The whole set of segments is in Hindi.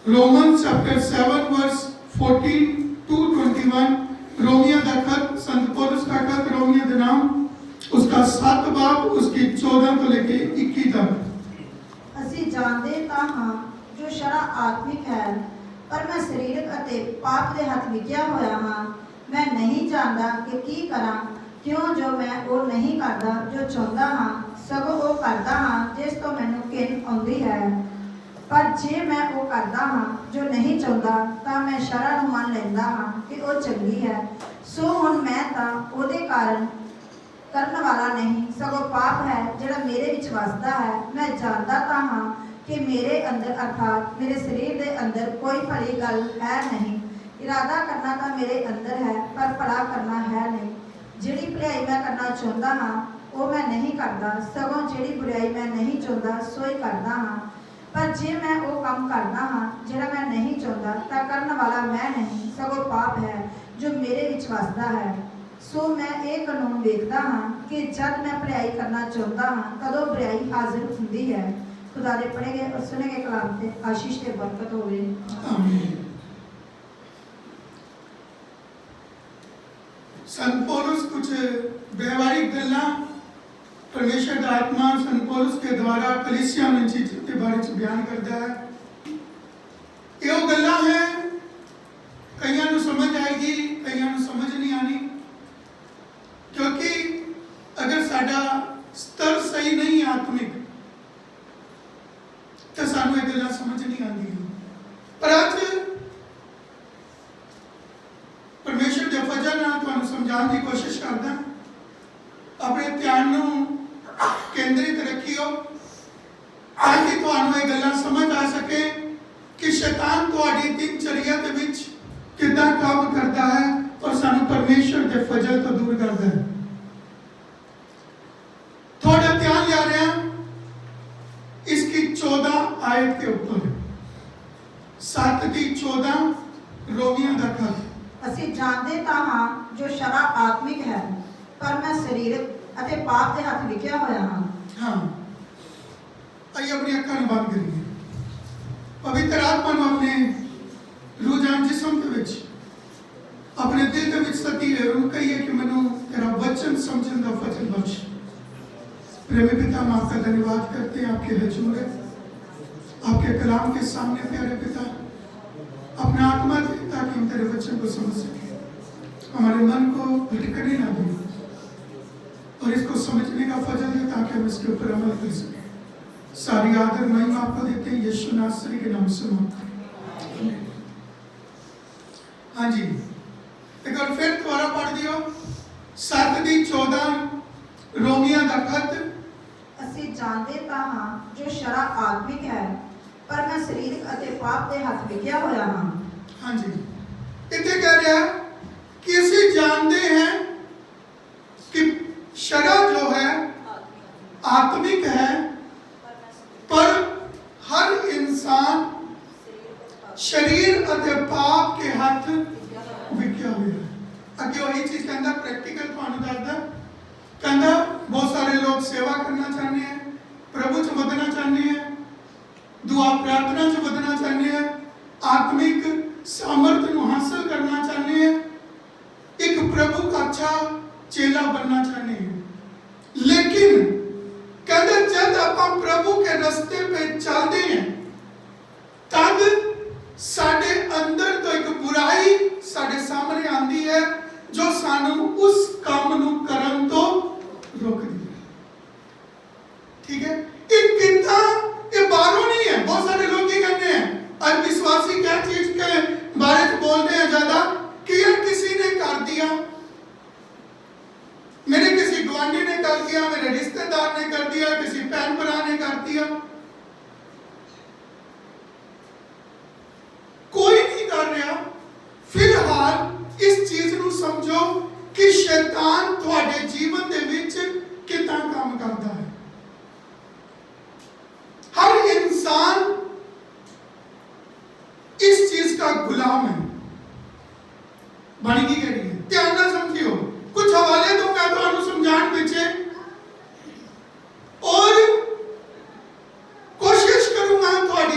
Romans chapter 7 verse 14 to 21। रोमिया का खत, संत पौलुस का खत रोमिया का नाम, उसका 7 बाब उसकी 14 को लेके 21 तक। ਅਸੀਂ ਜਾਣਦੇ ਤਾਂ ਹਾਂ ਜੋ ਸ਼ਰਾ ਆਤਮਿਕ ਹੈ, ਪਰ ਮੈਂ ਸਰੀਰਕ ਅਤੇ ਪਾਪ ਦੇ ਹੱਥ ਵਿਕਿਆ ਹੋਇਆ ਹਾਂ। ਮੈਂ ਨਹੀਂ ਜਾਣਦਾ ਕਿ ਕੀ ਕਰਾਂ, ਕਿਉਂ ਜੋ ਮੈਂ ਉਹ ਨਹੀਂ ਕਰਦਾ ਜੋ ਚਾਹੁੰਦਾ ਹਾਂ, ਸਗੋਂ ਉਹ ਕਰਦਾ ਹਾਂ ਜਿਸ ਤੋਂ ਮੈਨੂੰ ਘਿਣ ਆਉਂਦੀ ਹੈ। ਪਰ ਜੇ ਮੈਂ ਉਹ ਕਰਦਾ ਹਾਂ ਜੋ ਨਹੀਂ ਚਾਹੁੰਦਾ, ਤਾਂ ਮੈਂ ਸ਼ਰਾ ਨੂੰ ਮੰਨ ਲੈਂਦਾ ਹਾਂ ਕਿ ਉਹ ਚੰਗੀ ਹੈ। ਸੋ ਹੁਣ ਮੈਂ ਤਾਂ ਉਹਦੇ ਕਾਰਨ ਕਰਨ ਵਾਲਾ ਨਹੀਂ, ਸਗੋਂ ਪਾਪ ਹੈ ਜਿਹੜਾ ਮੇਰੇ ਵਿੱਚ ਵਸਦਾ ਹੈ। ਮੈਂ ਜਾਣਦਾ ਤਾਂ ਹਾਂ ਕਿ ਮੇਰੇ ਅੰਦਰ ਅਰਥਾਤ ਮੇਰੇ ਸਰੀਰ ਦੇ ਅੰਦਰ ਕੋਈ ਭਲੀ ਗੱਲ ਹੈ ਨਹੀਂ। ਇਰਾਦਾ ਕਰਨਾ ਤਾਂ ਮੇਰੇ ਅੰਦਰ ਹੈ, ਪਰ ਭਲਾ ਕਰਨਾ ਹੈ ਨਹੀਂ। ਜਿਹੜੀ ਭਲਾਈ ਮੈਂ ਕਰਨਾ ਚਾਹੁੰਦਾ ਹਾਂ ਉਹ ਮੈਂ ਨਹੀਂ ਕਰਦਾ, ਸਗੋਂ ਜਿਹੜੀ ਬੁਰਾਈ ਮੈਂ ਨਹੀਂ ਚਾਹੁੰਦਾ ਸੋ ਹੀ ਕਰਦਾ ਹਾਂ। ਪਰ ਜੇ ਮੈਂ ਉਹ ਕੰਮ ਕਰਦਾ ਹਾਂ ਜਿਹੜਾ ਮੈਂ ਨਹੀਂ ਚਾਹੁੰਦਾ, ਤਾਂ ਕਰਨ ਵਾਲਾ ਮੈਂ ਨਹੀਂ, ਸਗੋਂ ਪਾਪ ਹੈ ਜੋ ਮੇਰੇ ਵਿੱਚ ਵਸਦਾ ਹੈ। ਸੋ ਮੈਂ ਇਹ ਕਾਨੂੰਨ ਵੇਖਦਾ ਹਾਂ ਕਿ ਜਦ ਮੈਂ ਭਲਾਈ ਕਰਨਾ ਚਾਹੁੰਦਾ ਹਾਂ, ਤਦੋਂ ਬੁਰਾਈ ਹਾਜ਼ਰ ਹੁੰਦੀ ਹੈ। खुदा ने पढ़े गए और सुने गए कलाम से आशीष से बरकत होवे। आमीन। संत पौलुस कुछ व्यवहारिक गल्लां परमेश्वर का आत्मा संत पौलुस के द्वारा कलीसिया में चीज़ों के बारे में बयान करता है। ये गल्लां है, कईयां नूं समझ आएगी, कईयां नूं समझ नहीं आनी, क्योंकि अगर साडा स्तर सही नहीं आत्मिक तो सानू ये गल्लां समझ नहीं आती। पर अज परमेश्वर के फजल नाल तुहानू समझाने की कोशिश करदा। अपने ध्यान नू केंद्रित रखियो ताकि तुहानू ये गल्लां समझ आ सके कि शैतान तुहाडी दिनचर्या दे विच किदां काम करदा है और सानू परमेश्वर के फजल तो दूर करदा है। थोड़ा ध्यान ला रहे हैं इसकी 14 आयत के ऊपर, 7 की 14 रोमिया का खत। ਅਸੀਂ ਜਾਣਦੇ ਤਾਂ ਹਾਂ ਜੋ ਸ਼ਰਾ ਆਤਮਿਕ ਹੈ, ਪਰ ਮੈਂ ਸਰੀਰਕ ਅਤੇ ਪਾਪ ਦੇ ਹੱਥ ਵਿਕਿਆ ਹੋਇਆ ਹਾਂ। हाँ, आइए अपनी अखा बंद करिए। पवित्र आत्मा ने अपने रूजान जिस्म के विच अपने दिल के विच सती है, उन्होंने कही है कि मैनू तेरा वचन समझने का फजल बख्श। प्रेमी पिता, हम आपका धन्यवाद करते हैं आपके हजूर है, आपके कलाम के सामने। प्यारे पिता, अपना आत्मा दे ताकि हम तेरे वचन को समझ सके, हमारे मन को भटकने ना दे और इसको समझने का फजल दे ताकि हम इसके ऊपर अमल कर सके। सारी आदर महिमा आपको देते हैं यीशु नासरी के नाम से मांगते हैं। हाँ जी, एक बार फिर दोबारा पढ़ दियो। 7 की 14 रोमिया का खत। ਅਸੀਂ ਜਾਣਦੇ ਤਾਂ ਹਾਂ ਜੋ ਸ਼ਰਾ ਆਤਮਿਕ ਹੈ, ਪਰ ਮੈਂ ਸਰੀਰਕ ਅਤੇ ਪਾਪ ਦੇ ਹੱਥ ਵਿਕਿਆ ਹੋਇਆ ਹਾਂ। हाँ जी, इतने कह रहा है कि ਅਸੀਂ जानते हैं कि शरा जो है आत्मिक है, पर हर इंसान शरीर ਅਤੇ पाप के हथ विक्या हुआ है। अगे वही चीज कहता प्रैक्टिकल ਤੁਹਾਨੂੰ ਦੱਸਦਾ, कहता बहुत सारे लोग सेवा करना चाहते हैं, प्रभु च बदना चाहते हैं, दुआ प्रार्थना च बदना चाहते हैं, आत्मिक सामर्थ्य को हासिल करना चाहते हैं, एक प्रभु का अच्छा चेला बनना चाहते हैं। लेकिन कहते जब आप प्रभु के रास्ते पे चलते हैं, तब साडे अंदर तो एक बुराई साडे सामने आती है जो सानू उस काम नू करन तो रोक दी। ठीक है, एक कितना ये बाहरों नहीं है। बहुत सारे लोग ये कहते हैं, आज विश्वासी क्या चीज के बारे में बोलते हैं ज्यादा कि यार किसी ने कर दिया, मेरे किसी गुआंढी ने कर दिया, मेरे रिश्तेदार ने कर दिया, किसी बहन भरा ने कर दिया। कोई नहीं कर रहा। फिलहाल इस चीज नू समझो कि शैतान तुम्हारे जीवन दे विच कितना काम करता है। हर इंसान इस चीज का गुलाम है। बनी की कह रही है, ध्यान ना समझियो, कुछ हवाले दूंगा तो समझाने पीछे और कोशिश करूंगा थोड़ी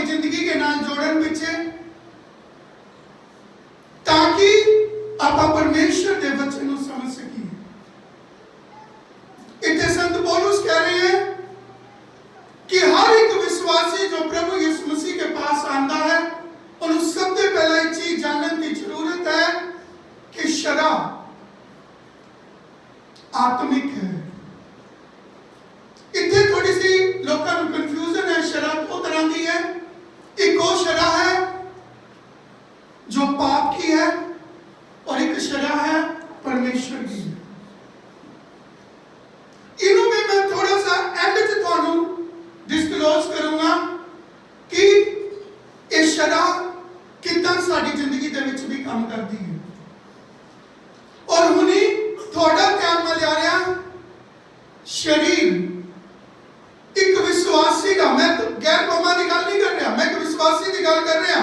विश्वासी का, मैं तो गैर कौमां की गल नहीं कर रहा, मैं एक विश्वासी की गल कर रहा,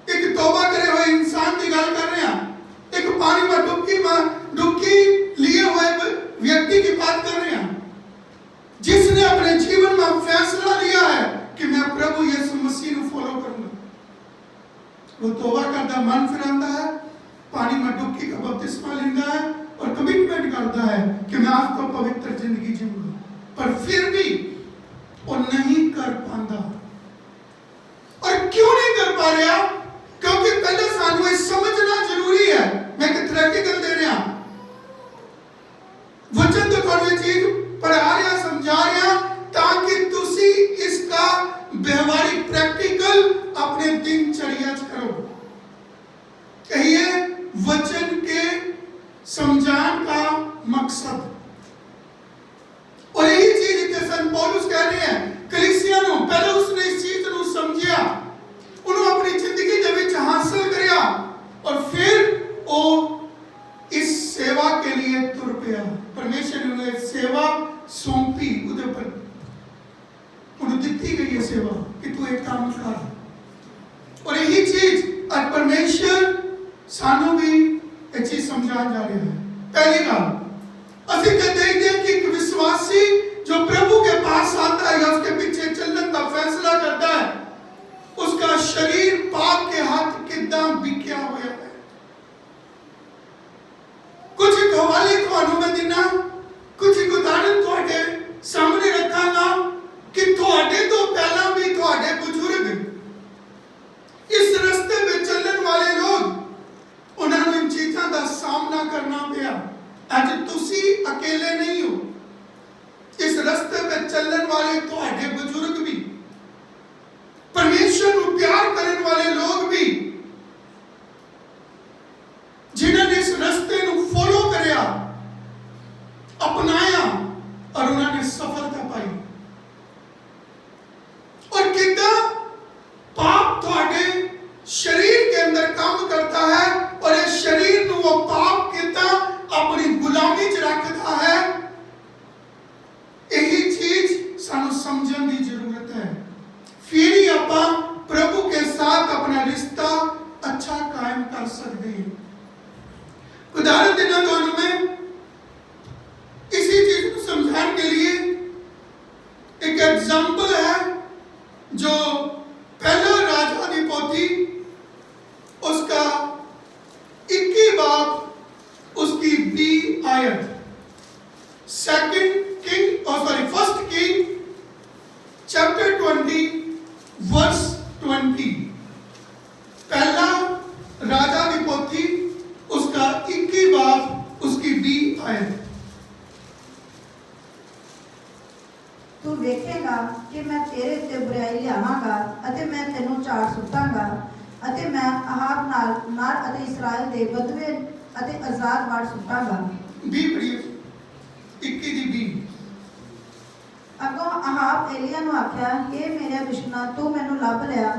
एक तौबा करे हुए इंसान की गल कर रहा, एक पानी में डुबकी लिए हुए व्यक्ति की बात कर रहे हैं, जिसने अपने जीवन में फैसला लिया है कि मैं प्रभु यीशु मसीह को फॉलो करूंगा। वो तौबा करता, मन फिरांदा है, पानी में डुबकी का बपतिस्मा लेता है और कमिटमेंट करता है कि मैं आज तो पवित्र जिंदगी जीऊंगा, पर फिर भी वो नहीं कर पाता। और क्यों नहीं कर पा रहा? क्योंकि पहले सानू ये समझना जरूरी है। मैं एक थ्योरेटिकल दे रहा, वचन तो कोई चीज पढ़ा रहा, समझा रहा, ताकि तुसी इसका व्यवहारिक प्रैक्टिकल अपने दिनचर्या च करो। कहिए वचन के समझान का मकसद। और यही चीज इतने संत पौलुस कह रहे हैं कलीसिया नु, पहले उसने इस चीज को समझिया, उन्होंने अपनी जिंदगी के विच हासिल करिया और फिर वो इस सेवा के लिए तुर पिया। परमेश्वर ने उन्हें सेवा सौंपी, उधर पर उन्हें दिती गई है सेवा कि तू एक काम कर। और यही चीज आज परमेश्वर सानू भी एक चीज समझा जा रहा है। पहली बात असि कहते हैं कि एक विश्वासी जो प्रभु के पास आता है या उसके पीछे चलने का फैसला करता है, उसका शरीर पाप के हाथ कितना बिकिया हुआ है। कुछ एक हवाले थानू मैं देना, कुछ एक उदाहरण थोड़े सामने रखांगा कि थोड़े तो पहला भी थोड़े बुजुर्ग इस रास्ते में चलने वाले लोग उन्होंने इन चीजों का सामना करना पिया। आज तुसी अकेले नहीं हो, इस रास्ते पे चलने वाले थोड़े बुजुर्ग भी, परमेश्वर को प्यार करने वाले लोग भी, जिन्होंने इस रास्ते को फॉलो करया, अपनाया और उन्होंने सफलता पाई। और कितना पाप थोड़े शरीर के अंदर काम करता है और इस शरीर को वो पाप कितना अपनी गुलामी च रखता है, यही चीज सानू समझने की जरूरत है। फिर ही अपा प्रभु के साथ अपना रिश्ता अच्छा कायम कर सकते हैं। उदाहरण देना दोनों में इसी चीज को समझाने के लिए एक एग्जाम्पल है, जो पहला राजा की पोथी उसका 21 बाब उसकी 20 आयत, फर्स्ट किंग चैप्टर 20 वर्स 20, पहला राजा की पोथी उसका 21 बाब उसकी 20 आयत। तू वेखेगा कि मैं तेरे ते बुराई लियावांगा अते मैं तेनू चाड़ सुट्टांगा अते मैं अहाब नाल नार अते इस्राएल दे बदवे अते आजाद वाड़ सुट्टांगा। 20 पढ़िए, 21 दी 20। अगों अहाब एलिया नु आख्या, हे मेरे दुश्मना तू मैनू लभ लिया।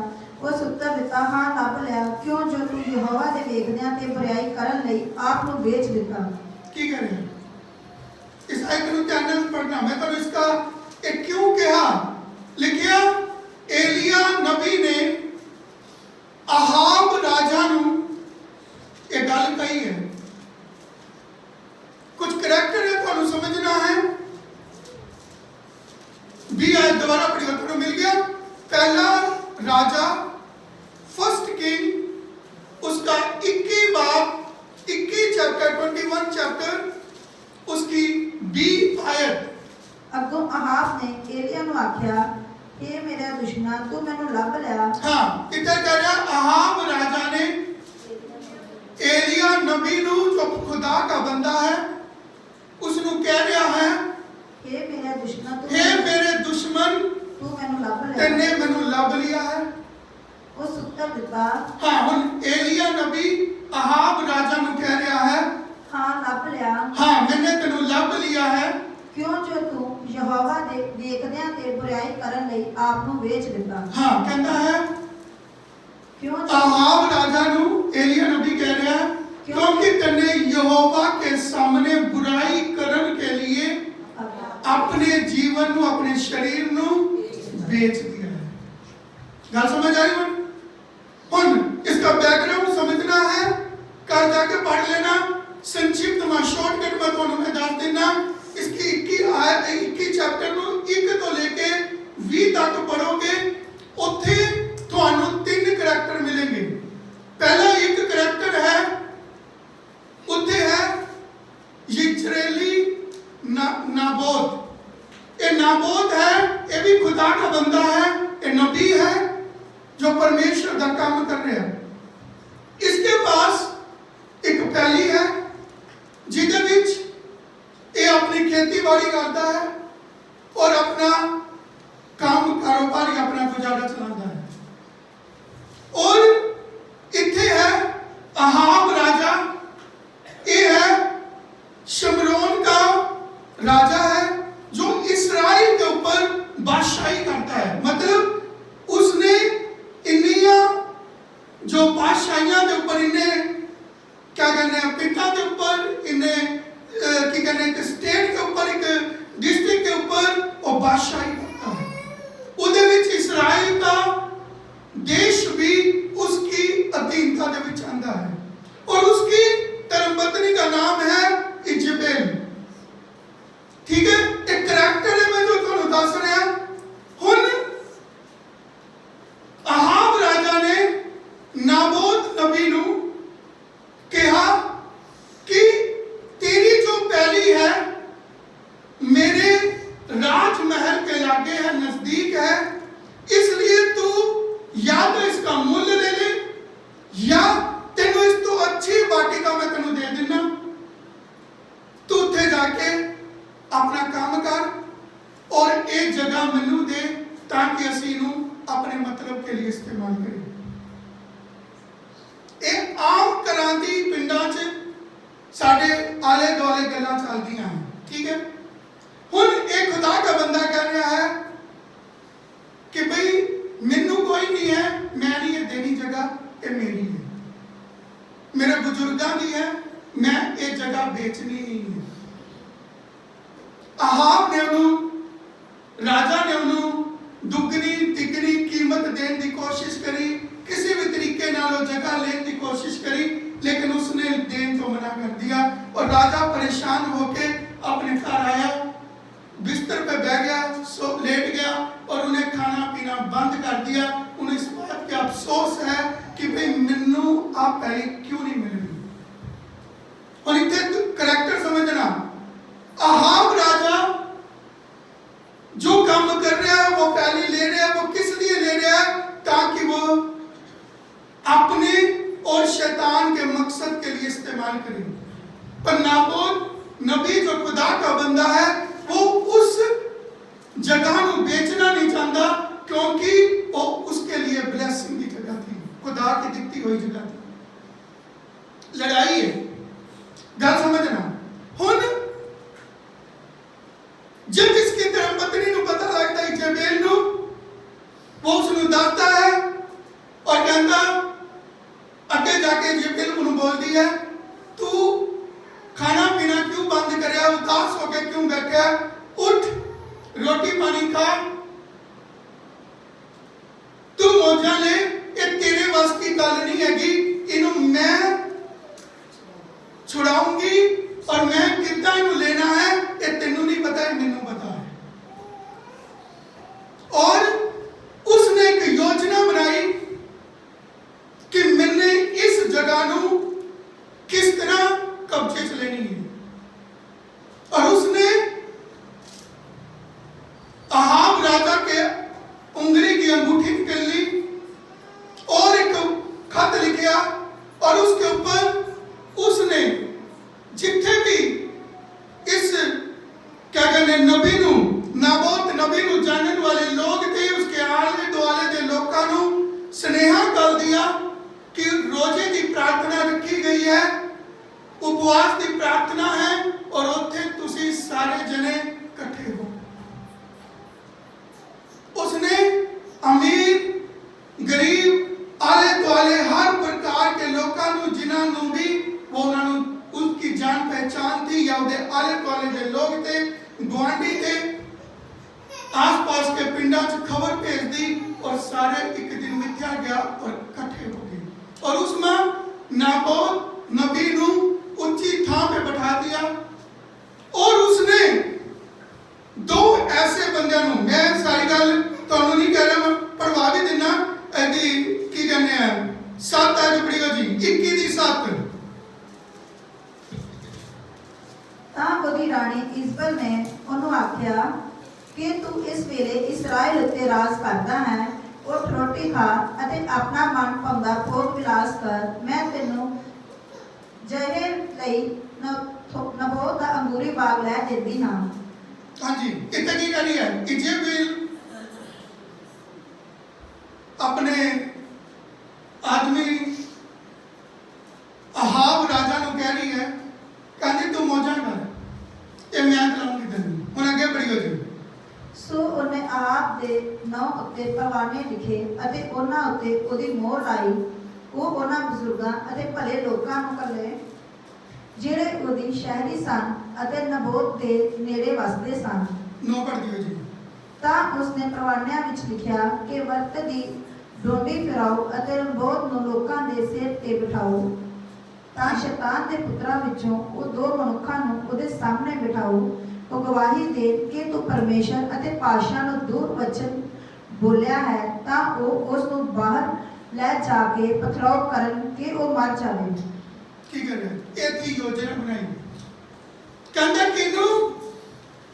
उस उत्तर दिता, हाँ लभ लिया, क्यों जो तू यहोवा दे वेखदियां ते बुराई करन लई आप नु बेच दिता। की कह रहे हैं इस आयत को ध्यान से पढ़ना। मैं तो इसका एक क्यों कहा लिखिया, एलिया नबी ने अहाब राजा नु एक गल कही है। कुछ करैक्टर है तो समझना है। 20 आयत दोबारा पढ़िए, तो मिल गया। पहला राजा फर्स्ट किंग उसका 21 बाब 21 चैप्टर 21 चैप्टर उसकी 20 आयत। अगों अहाब ने एलिया नु आख्या, हे मेरे दुश्मना तू मैनू लभ लिया। हाँ, इधर कह रहा अहाब राजा ने एलिया नबी नु जो खुदा का बंदा है उसनु कह रहा है, हे मेरे दुश्मन तू मैनू लभ लिया, तेने मैनू लभ लिया है। उस उत्तर दिता, हाँ, हुन एलिया नबी अहाब राजा नु कह रहा है, हाँ लभ लिया, हाँ मैंने तेनू लभ लिया है, क्यों जो तू यहोवा दे वेखदियां ते बुराई करन लई आप नु बेच दिता। हाँ कहता है क्यों अहाब राजा नु एलिया नबी कह रहा है क्योंकि तने यहोवा के सामने बुराई करन के लिए अपने जीवन नु अपने शरीर नु बेच दिया है। गल समझ आई? हुन इसका बैकग्राउंड समझना है, घर जाके पढ़ लेना। संक्षिप्त में शॉर्टकट में तुहानू मैं दस देना। इसकी 21 चैप्टर नू 1 तो लेके 20 तक पढ़ोगे, उत्थे तुहानू 3 करैक्टर मिलेंगे। पहला एक करैक्टर है, उत्थे है यिज्रेली नाबोत। ये नाबोत है, ये भी खुदा का बंदा है, ये नबी है जो परमेश्वर का काम कर रहा है। इसके पास एक पैली है जिहदे विच ये अपनी खेती बाड़ी करता है और अपना काम कारोबार या अपना गुजारा चलाता है। और इत्थे है अहाब राजा, ये है शमरोन का राजा है जो इस्राइल के ऊपर बादशाही करता है। मतलब उसने इन्निया जो बादशाहियां के ऊपर इन्हें क्या कहने हैं, पिता के ऊपर इन्हें की कहने एक स्टेट के ऊपर, एक डिस्ट्रिक्ट के ऊपर वो बादशाही करता है। उधर विच इस्राइल का देश भी उसकी अधीनता के विच आंदा है और उसकी धर्मपत्नी का नाम है इजबेल। ठीक है, एक करैक्टर है मैं जो तुहानू दस रहा। हुन अहाब राजा ने नाबोत नबी नू कहा कि तेरी जो पैली है मेरे राजमहल के लागे है, नजदीक है, इसलिए तू या तो इसका मूल्य ले ले या तेनू इस तो अच्छी वाटिका मैं तेनू दे देना। तू उत्थे जाके अपना काम कर और एक जगह मैनू दे ताकि असी इनू अपने मतलब के लिए इस्तेमाल करें। एक आम तरह की पिंडां च साडे आले दुआले गल्लां चलदियां हैं। ठीक है, हुन एक खुदा का बंदा कह रहा है कि भाई मैनू कोई नहीं है, मैं नहीं ये देनी जगह, ये मेरी है, मेरे बुजुर्गां दी है, मैं ये जगह बेचनी नहीं है। अहाब ने उन्होंने राजा ने उन्होंने दुगनी तिगनी कीमत देने की कोशिश करी, किसी भी तरीके नाल वो जगह लेने की कोशिश करी, लेकिन उसने देन तो मना कर दिया। और राजा परेशान होके अपने घर आया, बिस्तर पे बैठ गया, लेट गया और उन्हें खाना पीना बंद कर दिया। उन्हें इस बात का अफसोस है कि भाई मैनू आप पहले क्यों नहीं मिल रही। और इतने करैक्टर समझना, अहाब राजा जो काम कर रहा है, वो पहले ले रहा है, वो किस लिए ले रहा है, ताकि वो अपने और शैतान के मकसद के लिए इस्तेमाल करे। पर नाबोत नबी जो खुदा का बंदा है, वो उस जगह को बेचना नहीं चाहता, क्योंकि वो उसके लिए ब्लेसिंग की जगह थी, खुदा की दिखती हुई जगह थी। लड़ाई है, गल समझना। हुन जब इसकी धर्मपत्नी को पता लगता है इजबेल नू, वो उसनु दसदा है और कहता अगे जाके इजबेल को बोलती है, तू खाना पीना क्यों बंद करया, उदास होके क्यों बैठा, उठ रोटी पानी खा, तू मौजा ले, ये तेरे बस की गल नहीं हैगी, इनू मैं छुड़ाऊंगी और मैं कितना इनू लेना है ये तेनू नहीं पता, है मैनू पता है। और उसने एक योजना बनाई कि मैंने इस जगह नू किस तरह कब्जे च लेनी है। और उसने अहाब राजा के उंगली की अंगूठी निकल ली और एक खत लिखा और उसके ऊपर उसने जितने भी सारे एक दिन मिथ्या गया और इकट्ठे हो गए और उसमें नाबोत नबी नू ऊंची थां पे बैठा दिया और उसने दो ऐसे बंदियां नू, मैं सारी गल तुहानू नहीं कह रहा, मैं पढ़वा भी देना एदी की कहने हैं 7 आज पढ़ियो जी 21 दी 7। ਤਾਂ ਉਹਦੀ ਰਾਣੀ ਇਜ਼ਬਲ ਨੇ ਉਹਨੂੰ ਆਖਿਆ ਕਿ ਤੂੰ ਇਸ ਵੇਲੇ ਇਸਰਾਇਲ ਉੱਤੇ ਰਾਜ ਕਰਦਾ ਹੈ, ਉੱਠ ਰੋਟੀ ਖਾ ਅਤੇ ਆਪਣਾ ਮਨ ਭਾਉਂਦਾ ਭੋਗ ਵਿਲਾਸ ਕਰ। ਮੈਂ ਤੈਨੂੰ ਜ਼ਹਿਰ ਲਈ ਨਬੋਤ ਦਾ ਅੰਗੂਰੀ ਬਾਗ ਲੈ ਦਿੰਦੀ ਹਾਂ। हाँ जी, इतना की करी है इजेबेल अपने आदमी अहाब राजा नु कह रही है, कहती तू मौजा कर, ये मैं कराऊंगी तेन। हुण अगे पढ़ियो जी। ਸੋ ਉਹਨੇ ਆਪ ਦੇ ਨਾਂ ਉੱਤੇ ਪਰਵਾਨੇ ਲਿਖੇ ਅਤੇ ਉਹਨਾਂ ਉੱਤੇ ਉਹਦੀ ਮੋਹਰ ਲਾਈ। ਉਹ ਉਹਨਾਂ ਬਜ਼ੁਰਗਾਂ ਅਤੇ ਭਲੇ ਲੋਕਾਂ ਨੂੰ ਘੱਲੇ ਜਿਹੜੇ ਉਹਦੀ ਸ਼ਹਿਰੀ ਸਨ ਅਤੇ ਨਬੋਤ ਦੇ ਨੇੜੇ ਵਸਦੇ ਸਨ। 9 पढ़ दियो जी। ਤਾਂ ਉਸਨੇ ਪਰਵਾਨਿਆਂ ਵਿੱਚ ਲਿਖਿਆ ਕਿ ਵਰਤ ਦੀ ਡੋਡੀ ਫਿਰਾਓ ਅਤੇ ਨਬੋਤ ਨੂੰ ਲੋਕਾਂ ਦੇ ਸਿਰ ਤੇ ਬਿਠਾਓ। ਤਾਂ ਸ਼ੈਤਾਨ ਦੇ ਪੁੱਤਰਾਂ ਵਿੱਚੋਂ ਉਹ 2 ਮਨੁੱਖਾਂ ਨੂੰ ਉਹਦੇ ਸਾਹਮਣੇ ਬਿਠਾਓ। ਉਹ ਗਵਾਹੀ ਦੇ ਕਿ ਤੂੰ ਪਰਮੇਸ਼ਰ ਅਤੇ ਪਾਤਸ਼ਾਹ ਨੂੰ ਦੂਰ ਵਚਨ ਬੋਲਿਆ ਹੈ। ਤਾਂ ਉਹ ਉਸ ਨੂੰ ਬਾਹਰ ਲੈ ਜਾ ਕੇ ਪਥਰਾਓ ਕਰਨ ਕਿ ਉਹ ਮਰ ਜਾਵੇ। की कर रहे ਇਹ ਦੀ ਯੋਜਨਾ ਬਣਾਈ, ਕਹਿੰਦਾ ਕਿ ਇਹਨੂੰ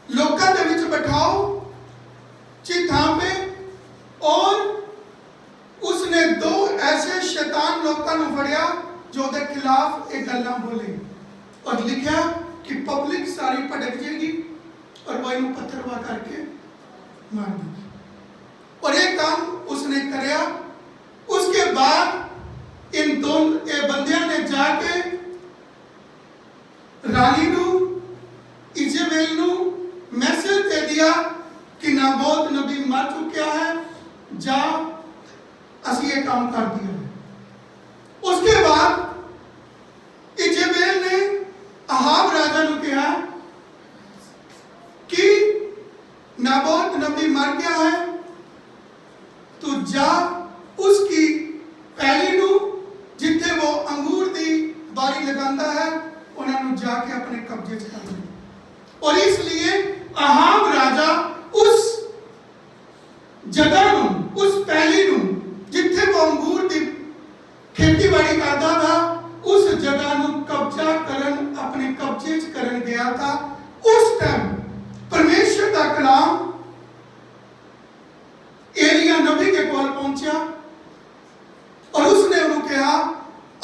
ਲੋਕਾਂ ਦੇ ਵਿੱਚ ਬਿਠਾਓ चिथां पे और उसने 2 ऐसे शैतान लोगों को फड़िया जो के खिलाफ एक गल्ला बोले और लिखा कि पब्लिक सारी भटक जाएगी और वो इन्हें पत्थरवा करके मार देगी। और ये काम उसने करया। उसके बाद इन दोनों बंदियां ने जाके रानी नू इजेबेल नू मैसेज दे दिया कि नाबोत नबी मर चुका है, जा असी ये काम कर दिया है। उसके बाद इजेबेल ने अहाब राजा ने कहा कि नाबोत नबी मर गया है, तू जा उसकी पैली नू जिथे वो अंगूर दी बारी लगांदा है उन्होंने जाके अपने कब्जे च कर लिया। और इसलिए अहाब राजा उस जगह नू, उस पैली नू जिथे वो अंगूर दी खेतीबाड़ी करता था, उस जगह नू कब्जा करन अपने कब्जे च करन गया था। उस टाइम परमेश्वर का कलाम एलिया नबी के कोल पहुंचा और उसने उन्हें कहा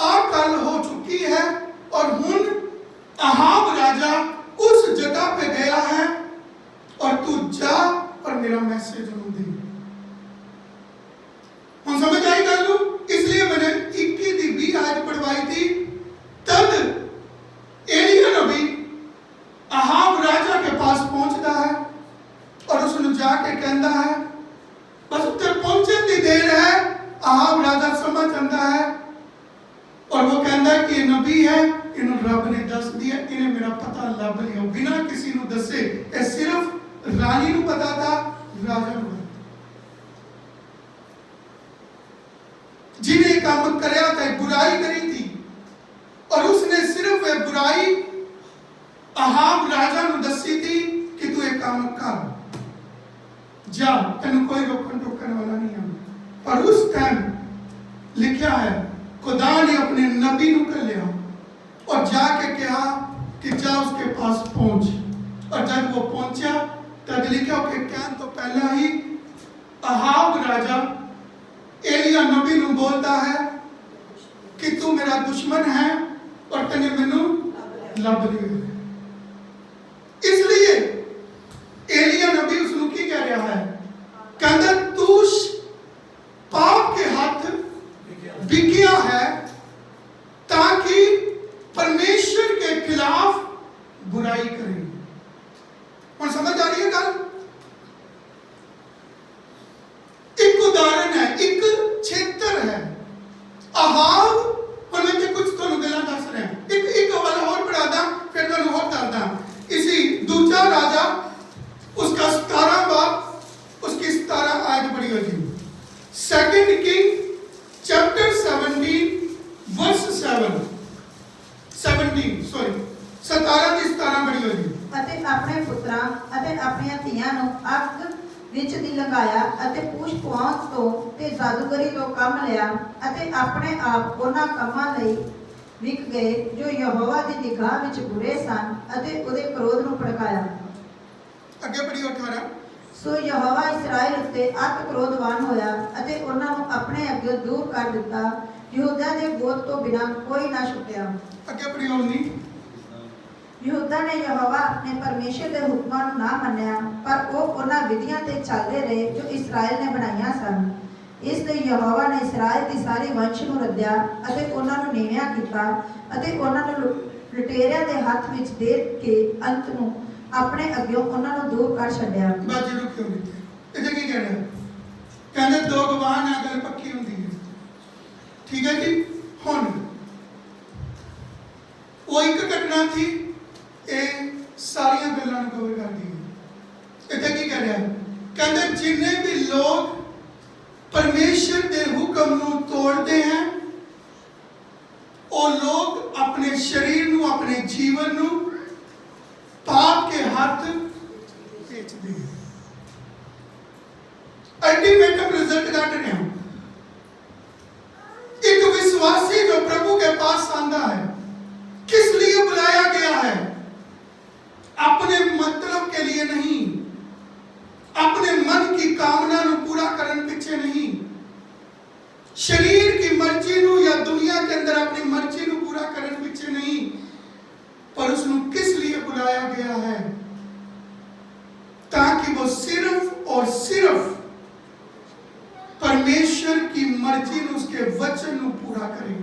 आ कल हो चुकी है और हुन अहाब राजा उस जगह पे गया है और तू जा और मेरा मैसेज उन्हें दे। हम समझ आई गल नू? इसलिए मैंने 21 दी 20 आयत पढ़वाई थी। तब एलिया नबी अहाब राजा के पास पहुंचता है और उसने जाके कहता है, बस उत्तर पहुंचने की देर है, अहाब राजा समझ आता है और वो कहता है कि ये नबी है, इन्हों रब ने दस दिया, इन्हें मेरा पता लभ लिया बिना किसी नू दसे। ये सिर्फ रानी नू पता था, राजा नू पता। जिन्हें काम करया था, बुराई करी थी और उसने सिर्फ ये बुराई अहाब राजा नू दसी थी कि तू एक काम कर, जा, तेन कोई रोकन टोकन वाला नहीं है। पर उस टाइम लिखा है खुदा ने अपने नबी नू कर लिया और जाके कहा कि जा उसके पास पहुंच। और जब वो पहुंचा तब लिखा कि कहने तो पहला ही अहाब राजा एलिया नबी नू बोलता है कि तू मेरा दुश्मन है और तेने मैनू लभ लिया। इसलिए एलिया नबी उसनू की कह रहा है, कहता तू पाप के हाथ बिकिया है ताकि परमेश्वर के खिलाफ बुराई करे। और समझ आ रही है गल? एक उदाहरण है, एक क्षेत्र है। अहाब और मैं कुछ तो गल्ला दस रहा है, एक वाला और पढ़ा दा फिर मैं और दस दा। इसी दूसरा राजा उसका 17 बाप उसकी 17 आयत पढ़ी होगी। सेकंड किंग चैप्टर 17 वर्स 17 ਦੀ 17 ਬੜੀ ਹੋ ਜੀ। ਅਤੇ ਆਪਣੇ ਪੁੱਤਰਾਂ ਅਤੇ ਆਪਣੀਆਂ ਧੀਆਂ ਨੂੰ ਅੱਗ ਵਿੱਚ ਦੀ ਲਗਾਇਆ ਅਤੇ ਪੂਛ ਪੁਆਂਚ ਤੋਂ ਤੇ ਜਾਦੂਗਰੀ ਤੋਂ ਕੰਮ ਲਿਆ ਅਤੇ ਆਪਣੇ ਆਪ ਉਹਨਾਂ ਕੰਮਾਂ ਲਈ ਵਿਕ ਗਏ ਜੋ ਯਹੋਵਾ ਦੀ ਨਿਗਾਹ ਵਿੱਚ ਬੁਰੇ ਸਨ ਅਤੇ ਉਹਦੇ ਕ੍ਰੋਧ ਨੂੰ ਭੜਕਾਇਆ। ਅੱਗੇ ਪੜ੍ਹੀਓ 18। ਸੋ ਯਹੋਵਾ ਇਸਰਾਇਲ ਉੱਤੇ ਅਤ ਕ੍ਰੋਧਵਾਨ ਹੋਇਆ ਅਤੇ ਉਹਨਾਂ ਨੂੰ ਆਪਣੇ ਅੱਗੇ ਦੂਰ ਕਰ ਦਿੱਤਾ। ਯਹੂਦਾ ਦੇ ਗੋਤ ਤੋਂ ਬਿਨਾਂ ਕੋਈ ਨਾ ਛੁੱਟਿਆ। ਅੱਗੇ ਪੜ੍ਹੀਓ 19। ਯਹੂਦਾ ਨੇ ਯਹੋਵਾ ਆਪਣੇ ਪਰਮੇਸ਼ਰ ਦੇ ਹੁਕਮਾਂ ਨੂੰ ਨਾ ਮੰਨਿਆ, ਪਰ ਉਹ ਉਹਨਾਂ ਵਿਧੀਆਂ ਤੇ ਚੱਲਦੇ ਰਹੇ ਜੋ ਇਸਰਾਇਲ ਨੇ ਬਣਾਈਆਂ ਸਨ। ਇਸ ਲਈ ਯਹੋਵਾ ਨੇ ਇਸਰਾਇਲ ਦੀ ਸਾਰੀ ਵੰਸ਼ ਨੂੰ ਰੱਦਿਆ ਅਤੇ ਉਹਨਾਂ ਨੂੰ ਨੀਵਿਆਂ ਕੀਤਾ ਅਤੇ ਉਹਨਾਂ ਨੂੰ ਲੁਟੇਰਿਆਂ ਦੇ ਹੱਥ ਵਿੱਚ ਦੇ ਕੇ ਅੰਤ ਨੂੰ ਆਪਣੇ ਅੱਗਿਓਂ ਉਹਨਾਂ ਨੂੰ ਦੂਰ ਕਰ ਛੱਡਿਆ। ਬਾਜੀ ਨੂੰ ਕਿਉਂ ਨਹੀਂ? ਇਹਦੇ ਕੀ ਕਹਿਣਾ? ਕਹਿੰਦੇ ਦੋ ਗਵਾਹ ਨਾਲ ਗੱਲ ਪੱਕੀ ਹੁੰਦੀ ਹੈ। ਠੀਕ ਹੈ ਜੀ। ਹੁਣ ਉਹ ਇੱਕ ਘਟਨਾ ਸੀ, ਇਹ ਸਾਰੀਆਂ ਗੱਲਾਂ ਨੂੰ ਕਵਰ ਕਰਦੀ ਹੈ। ਇੱਥੇ ਕੀ ਕਹਿ ਰਿਹਾ? ਕਹਿੰਦੇ ਜਿੰਨੇ ਵੀ ਲੋਕ परमेश्वर के हुक्म ਨੂੰ तोड़ते हैं वो लोग अपने शरीर ਨੂੰ अपने जीवन ਨੂੰ पाप के हाथ बेचते हैं। अल्टीमेटम रिजल्ट काट रहे हैं। एक विश्वासी जो प्रभु के पास आंदा है, किस लिए बुलाया गया है? अपने मतलब के लिए नहीं, अपने मन की कामना ਨੂੰ पूरा करने पीछे नहीं, शरीर की मर्जी ਨੂੰ या दुनिया के अंदर अपनी मर्जी ਨੂੰ पूरा करने पीछे नहीं, पर उसਨੂੰ किस लिए बुलाया गया है? ताकि वो सिर्फ और सिर्फ परमेश्वर की मर्जी ਨੂੰ उसके वचन ਨੂੰ पूरा करे।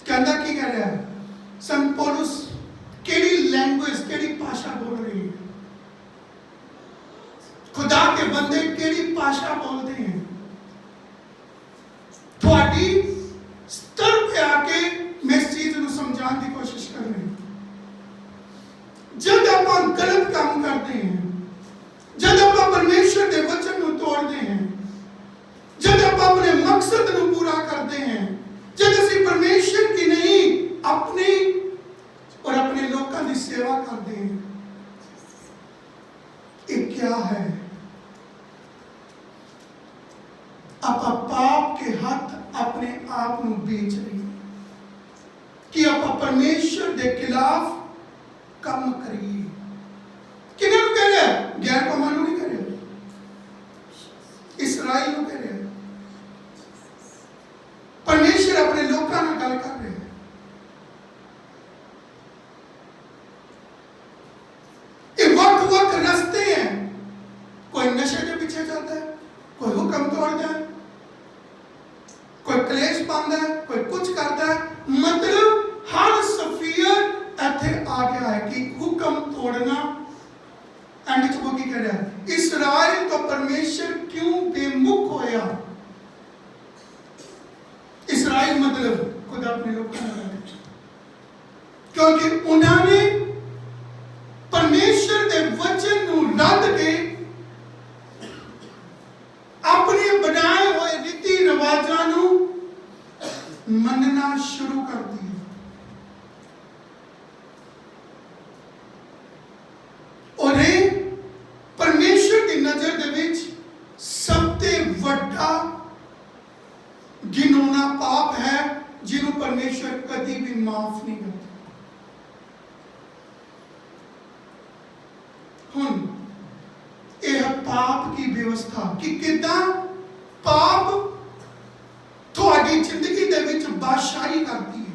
कहता की कह रहा है? संत पौलुस केड़ी लैंग्वेज, केड़ी भाषा बोल रही है? खुदा के बंदे केड़ी भाषा बोलते हैं? थोड़ी स्तर पे आके मैं इस चीज को समझाने की कोशिश कर रही हूं। जब आप गलत काम करते हैं, जब आप परमेश्वर के वचन को तोड़ते हैं, जब आप अपने मकसद को पूरा करते हैं, जब असि परमेश्वर की नहीं अपनी और अपने लोगों की सेवा करते हैं, ये क्या है? आप पाप के हाथ अपने आप को बेच रहे हैं कि आप परमेश्वर के खिलाफ काम करिए। किन्हें कह रहे हैं? गैर कौमां को नहीं कह रहे, इस्राएल को कह रहे हैं। परमेश्वर अपने लोगों ਨਾਲ ਗੱਲ कर रहे हैं। ये वक्त रास्ते हैं, कोई नशे के पीछे जाता है, कोई हुक्म तोड़ता है, कोई क्लेश पाता है, कोई कुछ करता है। मतलब हर सफियर इथे आ गया है कि हुक्म तोड़ना। एंड च वो की कह रहा है? इस्राएल तो परमेश्वर क्यों बेमुख होया? इस्राएल मतलब खुदा अपने लोगों का, क्योंकि उन्होंने परमेश्वर के वचन को रद्द के अपने बनाए हुए रीति रिवाजों मनना शुरू कर दिया। और ये परमेश्वर की नजर के विच सबसे बड़ा घिनौना पाप है, जिन्हों परमेश्वर कभी भी माफ नहीं करता। हुन यह पाप की व्यवस्था कि कितना पाप थोड़ी जिंदगी दे विच बादशाही करती है।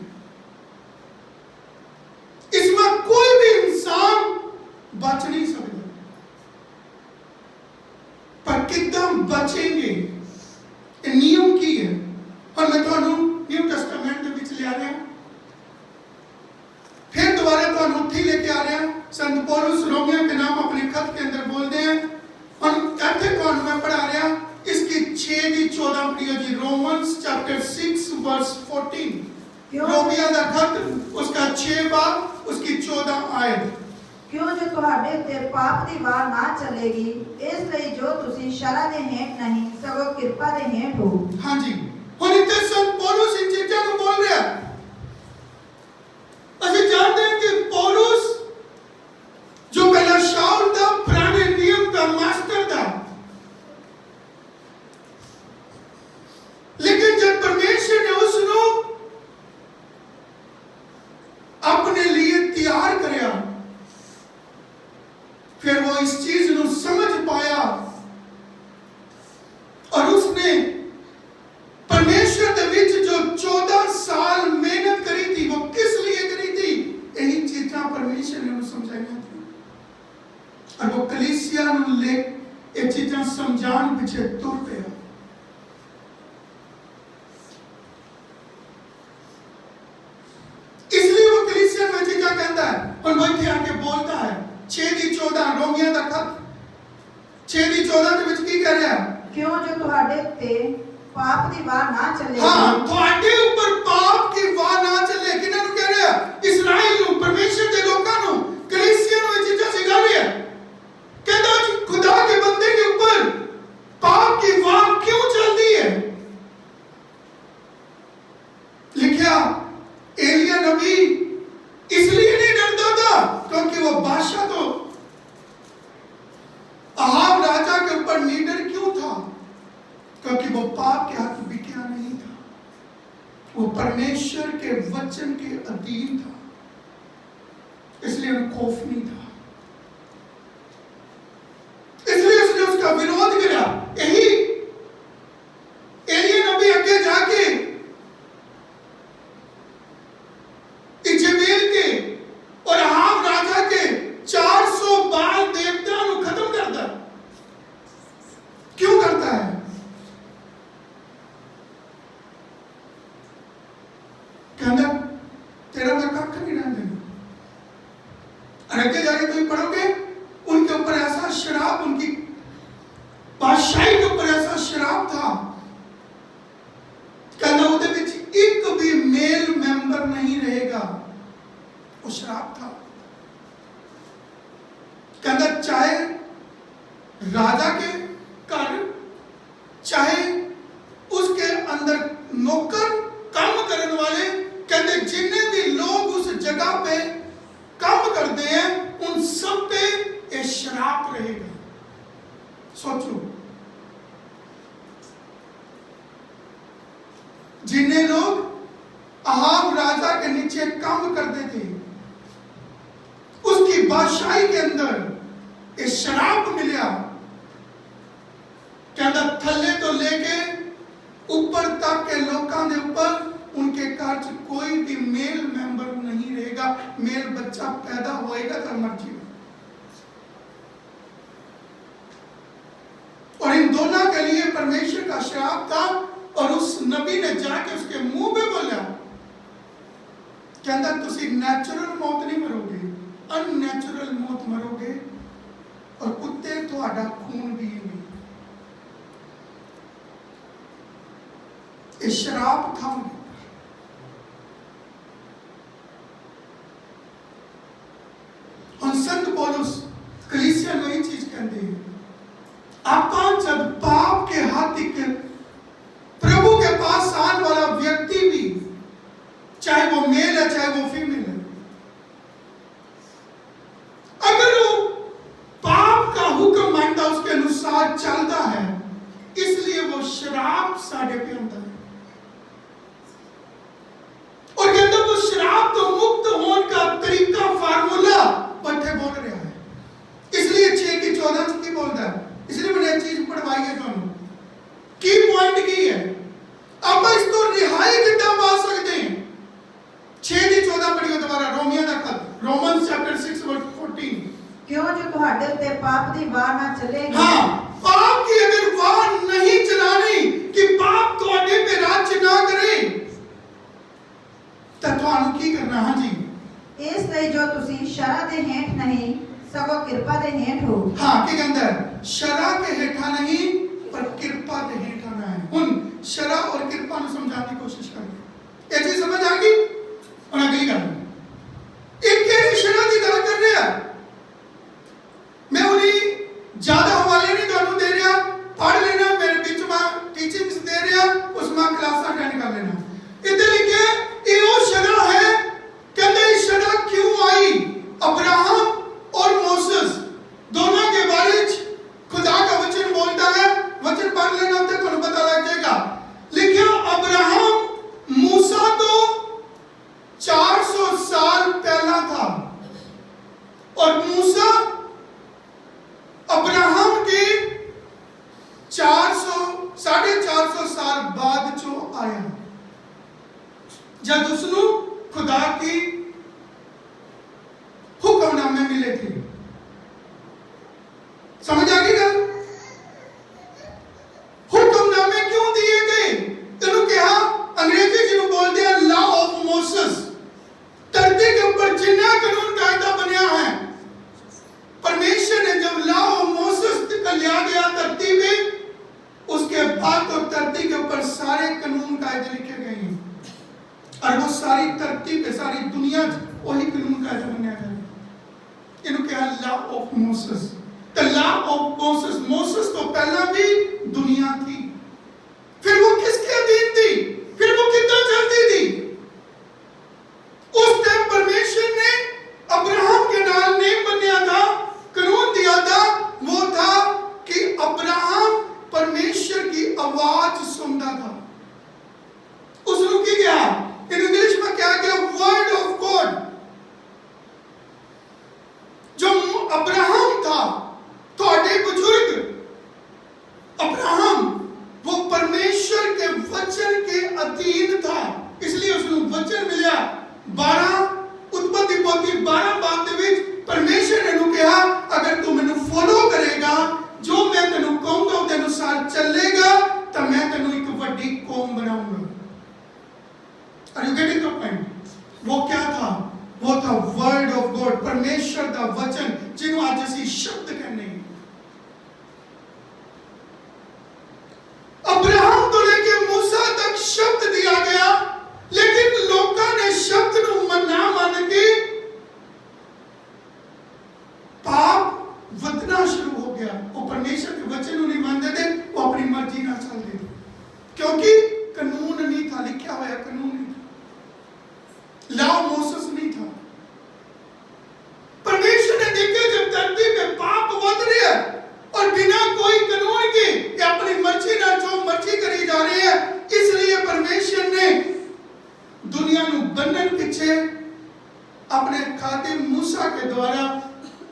इसमें कोई भी इंसान बच नहीं सकता, पर कितना बचेंगे नियम की है। और मैं तो न्यू टेस्टामेंट के विच ले आ रहा, फिर दोबारा तो उत्थे लेके आ रहा। संत पौलुस रोमियो के नाम अपने खत के अंदर बोलते हैं, और इतने तो मैं पढ़ा रहा इसकी 6 की 14 प्रिय जी, रोमन्स चैप्टर 6 वर्स 14। रोमियो का खत उसका 6 बाब उसकी 14 आयत। क्यों जो तुहाडे ते पाप दी वार ना चलेगी, इसलिए जो तुसी शरा दे हेठ नहीं सगों कृपा दे हेठ हो। हाँ जी, हुण इत्थे संत पौलुस इन चीज़ां नूं बोल रहा। ਅਸੀਂ जानते हैं कि पौलुस जो पहला शाऊल था, पुराने नियम का मास्टर था, लेकिन जब परमेश्वर ने उसको अपने लिए तैयार करया, फिर वो इस चीज को समझ पाया और उसने परमेश्वर के विच जो 14 साल मेहनत करी थी, वो किस लिए करी थी? यही चीज़ां परमेश्वर ने उन्हें समझाई थी और वो कलीसिया नूं ले ये चीज़ां समझाने पीछे तुर पिया। इसलिए वो कलीसिया में चीज़ां कहता है और वो इत्थे आके बोलता है 6:14 रोमियो दा खत 6:14 ਦੇ ਵਿੱਚ ਕੀ ਕਹਿ ਰਿਹਾ? क्यों जो तुहाडे ते पाप दी वार ना चलेगी। हाँ, ਤੁਹਾਡੇ ਉੱਪਰ ਪਾਪ ਦੀ ਵਾਰ ਨਾ ਚੱਲੇ। ਕਿਹਨਾਂ ਨੂੰ ਕਹਿ ਰਿਹਾ? ਇਸਰਾਇਲ ਨੂੰ, ਪਰਮੇਸ਼ਰ ਦੇ ਲੋਕਾਂ ਨੂੰ, ਕਲੀਸਿया ਨੂੰ ਇਹ ਚੀਜ਼ਾਂ ਸਿਖਾ ਰਿਹਾ। कहता है खुदा के बंदे के ऊपर पाप की वार क्यों चलती है? लिखा एलिया नबी इसलिए नहीं डरता था क्योंकि वो बादशाह तो अहाब राजा के ऊपर लीडर क्यों था? क्योंकि वो पाप के हाथ बिका नहीं था, वो परमेश्वर के वचन के अधीन था, इसलिए उन्हें खौफ नहीं था, इसलिए उसने उसका विरोध किया। यही एलिया नबी आगे जाके इजेबेल के और अहाब राजा के 400 बाल देवताओं को खत्म करता है। क्यों करता है? कहता तेरा मैं कख नहीं रहने देना। और आगे जाके तुम पढ़ोगे उनके ऊपर ऐसा शराब, उनकी बादशाही के ऊपर ऐसा शराब था, कहना उहदे विच एक भी मेल मेंबर नहीं रहेगा। वो शराब था। कहना चाहे राजा के घर, चाहे उसके अंदर नौकर काम करने वाले, कहते जितने भी लोग उस जगह पे काम करते हैं उन सब पे ये शराब रहेगा। सोचो, जिन्हें लोग अहाब राजा के नीचे काम करते थे, उसकी बादशाही के अंदर ये शराब मिला। कहता थल्ले तो लेके ऊपर तक के लोगों के ऊपर उनके घर च कोई भी मेल मेंबर नहीं रहेगा। मेल बच्चा पैदा होएगा तो मर्जी। और इन दोनों के लिए परमेश्वर का श्राप था और उस नबी ने जाके उसके मुंह पे बोला, कहता तुसी नेचुरल मौत नहीं मरोगे, अननेचुरल मौत मरोगे और कुत्ते तुहाडा खून पीएंगे। ये शराब था। और संत पौलुस कलीसिया में यही चीज कहते हैं, आप जब पाप के हाथी के प्रभु के पास आने वाला व्यक्ति भी, चाहे वो मेल है चाहे वो फीमेल है, अगर वो पाप का हुक्म मानता उसके अनुसार चलता है, इसलिए वो शराब साढ़े पे आता है। और कहता वो शराब तो मुक्त होने का तरीका, फार्मूला बच्चे बोल रहे हैं। इसलिए 6:14 की बोलता है, इसलिए मैंने चीज पढ़वाई है दोनों की पॉइंट की है। अब इसको रिहाई कितना पा सकते हैं? 6:14 पढ़ियो दोबारा, रोमियो का खत, रोमन्स चैप्टर 6 वर्स 14। क्यों जो तुहाडे ते पाप दी वार ना चलेगी। हाँ, पाप की अगर वार नहीं चलानी कि पाप तुहाडे पे राज्य ना करे तो तुहानू की करना? हाँ जी, इसलिए जो तुसी शरा दे हेठ नहीं सगों कृपा दे हेठ हो। हाँ, क्या कहता है? शरा के हेठा नहीं पर कृपा के हेठा ना है। हुन शरा और कृपा को समझाने की कोशिश करें। ये चीज समझ आ गई? और अगली गल एक केड़ी शरा की गल कर रहे हैं जब उसनों खुदा की हुक्मनामे मिले थे। समझ आ गई गल? हुक्मनामे क्यों दिए गए? तेनों कहा अंग्रेजी जिन्हों बोलते हैं लॉ ऑफ मोसेस। धरती के ऊपर जिन्ना कानून कायदा बनया है, परमेश्वर ने जब लॉ ऑफ मोसेस का लिया गया धरती में, उसके बाद तो धरती के ऊपर सारे कानून कायदे लिखे गए हैं और वो सारी धरती पे, सारी दुनिया वही कानून कायदा बनाया गया। इन्हों कहा law of Moses. The law of Moses, Moses तो पहला भी दुनिया थी, फिर वो किसके अधीन थी? फिर वो कितना चलती थी? उस टाइम परमेश्वर ने अब्राहम के नाल नेम बनाया था, कानून दिया था। वो था कि अब्राहम परमेश्वर की आवाज सुनता था। उसने की क्या इन इंग्लिश में क्या किया? Word of God. जो अब्राहम था, थोड़े बुजुर्ग अब्राहम, वो परमेश्वर के वचन के अधीन था, इसलिए उसको वचन मिला। 12 उत्पत्ति पोथी 12 बात दे विच परमेश्वर ने कहा अगर तू मैनू फॉलो करेगा, जो मैं तेनू कहूंगा उसके अनुसार चलेगा, तो मैं तेनू एक बड़ी कौम बनाऊंगा। Are you getting the point? वो क्या था? वो था वर्ड ऑफ गॉड, परमेश्वर का वचन, जिन्हों आज असी शब्द कहने। अब्राहम तो लेके मूसा तक शब्द दिया गया, लेकिन लोगों ने शब्द को ना मान के पाप वतना शुरू हो गया। वो परमेश्वर के वचन को नहीं मानते थे, वो अपनी मर्जी ना चलते थे, क्योंकि कानून नहीं था, लिखा हुआ कानून नहीं था, लॉ मोसेस नहीं था। परमेश्वर ने देखा जब धरती पे पाप बढ़ रहा है और बिना कोई कानून के या अपनी मर्जी ना जो मर्जी करी जा रही है, इसलिए परमेश्वर ने दुनिया को बंधन पीछे अपने खादिम मूसा के द्वारा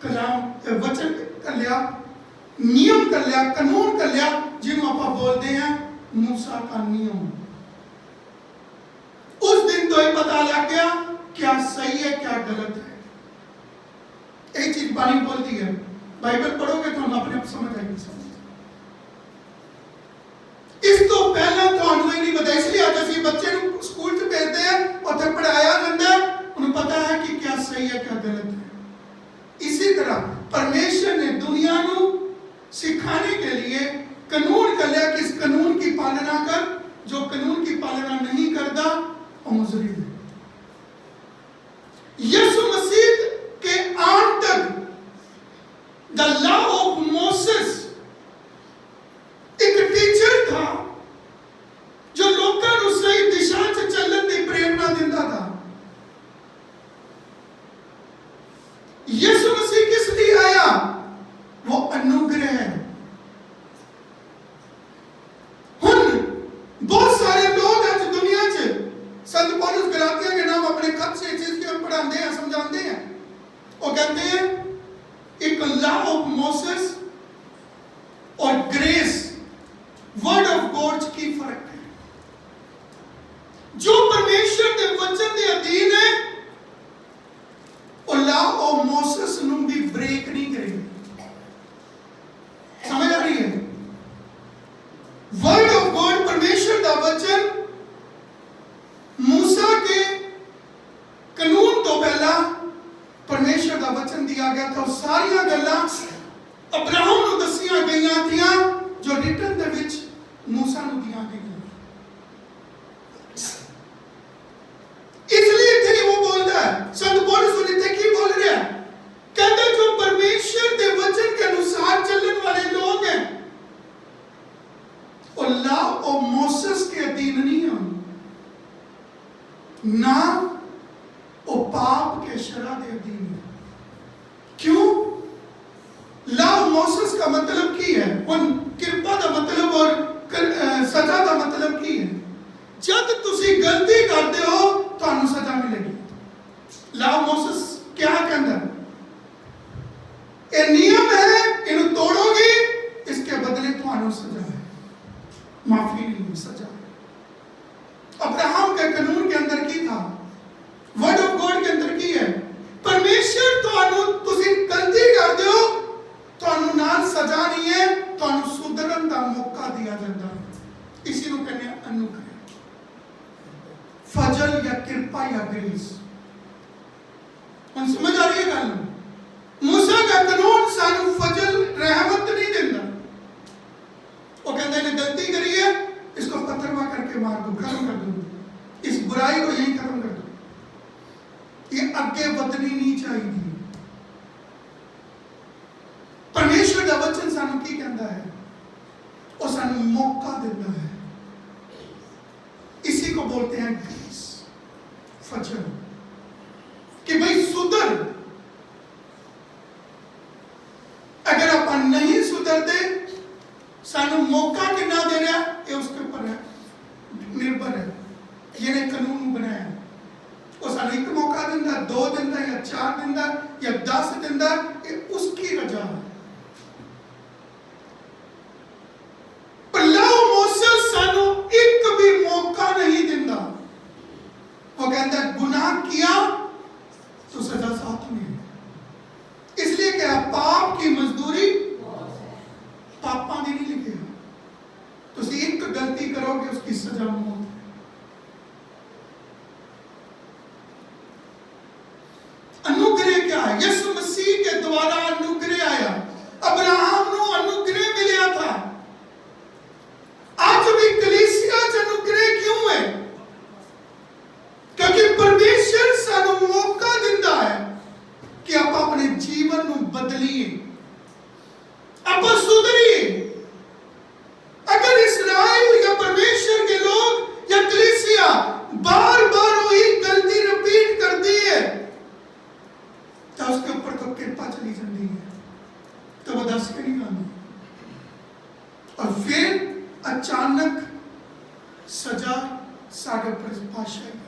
कलाम वचन कर लिया, नियम कर लिया, कानून कर लिया, जिन्हों आप बोलते हैं मूसा का नियम। उस दिन तो ये पता लग गया क्या सही है क्या गलत है। एक चीज बानी बोलती है, बाइबल पढ़ोगे तो हम अपने आप समझ आएंगे। इस तो पहला तो ही नहीं पता, इसलिए आज ਅਸੀਂ बच्चे ਨੂੰ स्कूल च भेजते हैं, ਉੱਥੇ पढ़ाया जाता है, उन्हें पता है कि क्या सही है क्या गलत है। इसी तरह परमेश्वर ने दुनिया को सिखाने के लिए कानून कर लिया कि इस कानून की पालना कर, जो कानून की पालना नहीं करता वो मुजरिम है। यीशु मसीह के आन तक द लॉ ऑफ मोसेस एक टीचर था जो लोगों को सही दिशा से चलने की प्रेरणा देता था। यीशु मसीह किस लिए आया? वो अनुग्रह है। बहुत सारे लोग आज दुनिया च संत पौलुस गलातिया के नाम अपने खत से चीज के पढ़ाते हैं, समझाते हैं। वो कहते हैं एक लॉ ऑफ मोसेस और ग्रेस, वर्ड ऑफ गॉड की फर्क है। जो परमेश्वर के वचन के अधीन है वो लॉ ऑफ मोसेस ਨੂੰ भी ब्रेक नहीं करेगा। समझ आ रही है? वर्ड ऑफ गॉड, परमेश्वर का वचन, मूसा के कानून तो पहला परमेश्वर का वचन दिया गया था। सारिया गल्लां अब्राहम ਨੂੰ दसिया गई थी जो रिटन दे विच मूसा ਨੂੰ दिया गई। इसलिए थे वो बोलता है संत पौलुस इतने की बोल रहा है, कहता जो परमेश्वर के वचन के अनुसार चलने वाले लोग हैं वो लॉ ऑफ मोसेस के अधीन नहीं है, ना वो पाप के शरा के अधीन है। क्यों? लॉ ऑफ मोसेस का मतलब की है, उन कृपा का मतलब और सजा का मतलब की है। जब तुसी गलती करते हो तो सजा मिलेगी। लॉ ऑफ मोसेस क्या कहता है? ये नियम है, इन्हें तोड़ोगे इसके बदले तो सजा है, माफी नहीं, सजा है। अब्राहम के कानून के अंदर की था? का मौका दिया जाता है। इसी को कहते हैं अनुग्रह, फजल या कृपा या ग्रेस। हम समझ आ रही है गल? मूसा का कानून सानू फजल रहमत नहीं देता। वो कहते हैं गलती करी है, इसको पत्थरवा करके मार दो, खत्म कर दो, इस बुराई को यहीं खत्म कर दो, ये आगे बदनी नहीं चाहिए। परमेश्वर का वचन सानू की कहता है, और सानू मौका देता है। इसी को बोलते हैं ग्रेस, फजल, कि भाई सुधर। अगर अपन नहीं सुधरते, सानू मौका कितना दे रहा है ये उसके ऊपर है, निर्भर है। ये ने कानून बनाया, वो सानू एक मौका देता, 2 दिन का या 4 दिन का या 10 दिन का, ये उसकी रजा है। पर लाओ मूसा सानू एक भी मौका नहीं देता। वो कहता है गुनाह किया तो सजा साथ में है। इसलिए क्या, पाप की मजदूरी पापा ने नहीं लिखे। तो एक गलती करोगे उसकी सजा मौत है। अनुग्रह क्या है? यीशु मसीह के द्वारा अनुग्रह आया। अब्राहम को अनुग्रह मिला था। आज भी कलीसिया च अनुग्रह क्यों है? क्योंकि परमेश्वर सानू मौका दिंदा है कि आप अपने जीवन को बदलिए, आप सुधरिए। अगर इसराइल या परमेश्वर के लोग या कलीसिया बार बार वही गलती रिपीट करती है, तो उसके ऊपर तो कृपा चली जाती है, तो वो 10 के नहीं आती, और फिर अचानक सजा साढ़े पर पाशाई करती है।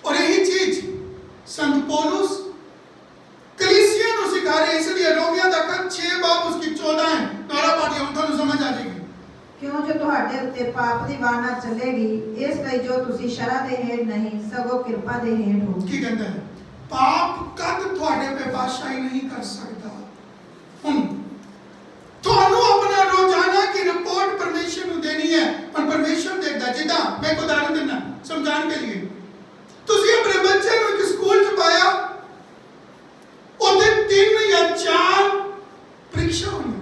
और यही चीज संत पौलुस कलीसिया को सिखा रहे। इसलिए रोमियो तक 6 बाब उसकी 14 है, दोबारा पढ़िए, उनको समझ आ जाएगी। क्यों जो ਤੁਹਾਡੇ ਉੱਤੇ ਪਾਪ ਦੀ ਵਾਹ ਨਾ ਚੱਲੇਗੀ, ਇਸ ਲਈ ਜੋ ਤੁਸੀਂ ਸ਼ਰ੍ਹਾ ਦੇ ਹੇਠ ਨਹੀਂ ਸਗੋਂ ਕਿਰਪਾ ਦੇ ਹੇਠ ਹੋ। ਕੀ ਕਹਿੰਦਾ ਹੈ? ਪਾਪ ਕਦ ਤੁਹਾਡੇ ਤੇ ਬਾਦਸ਼ਾਹੀ ਨਹੀਂ ਕਰ ਸਕਦਾ। ਹੁਣ ਤੁਹਾਨੂੰ ਆਪਣਾ ਰੋਜ਼ਾਨਾ की रिपोर्ट परमेश्वर ਨੂੰ देनी है, और परमेश्वर देखता। जिदा मैं एक उदाहरण देना समझाने के लिए। ਤੁਸੀਂ ਆਪਣੇ ਬੱਚੇ ਨੂੰ ਇੱਕ ਸਕੂਲ ਚ ਪਾਇਆ, ਉਹਦੇ 3 या 4 परीक्षा हुई,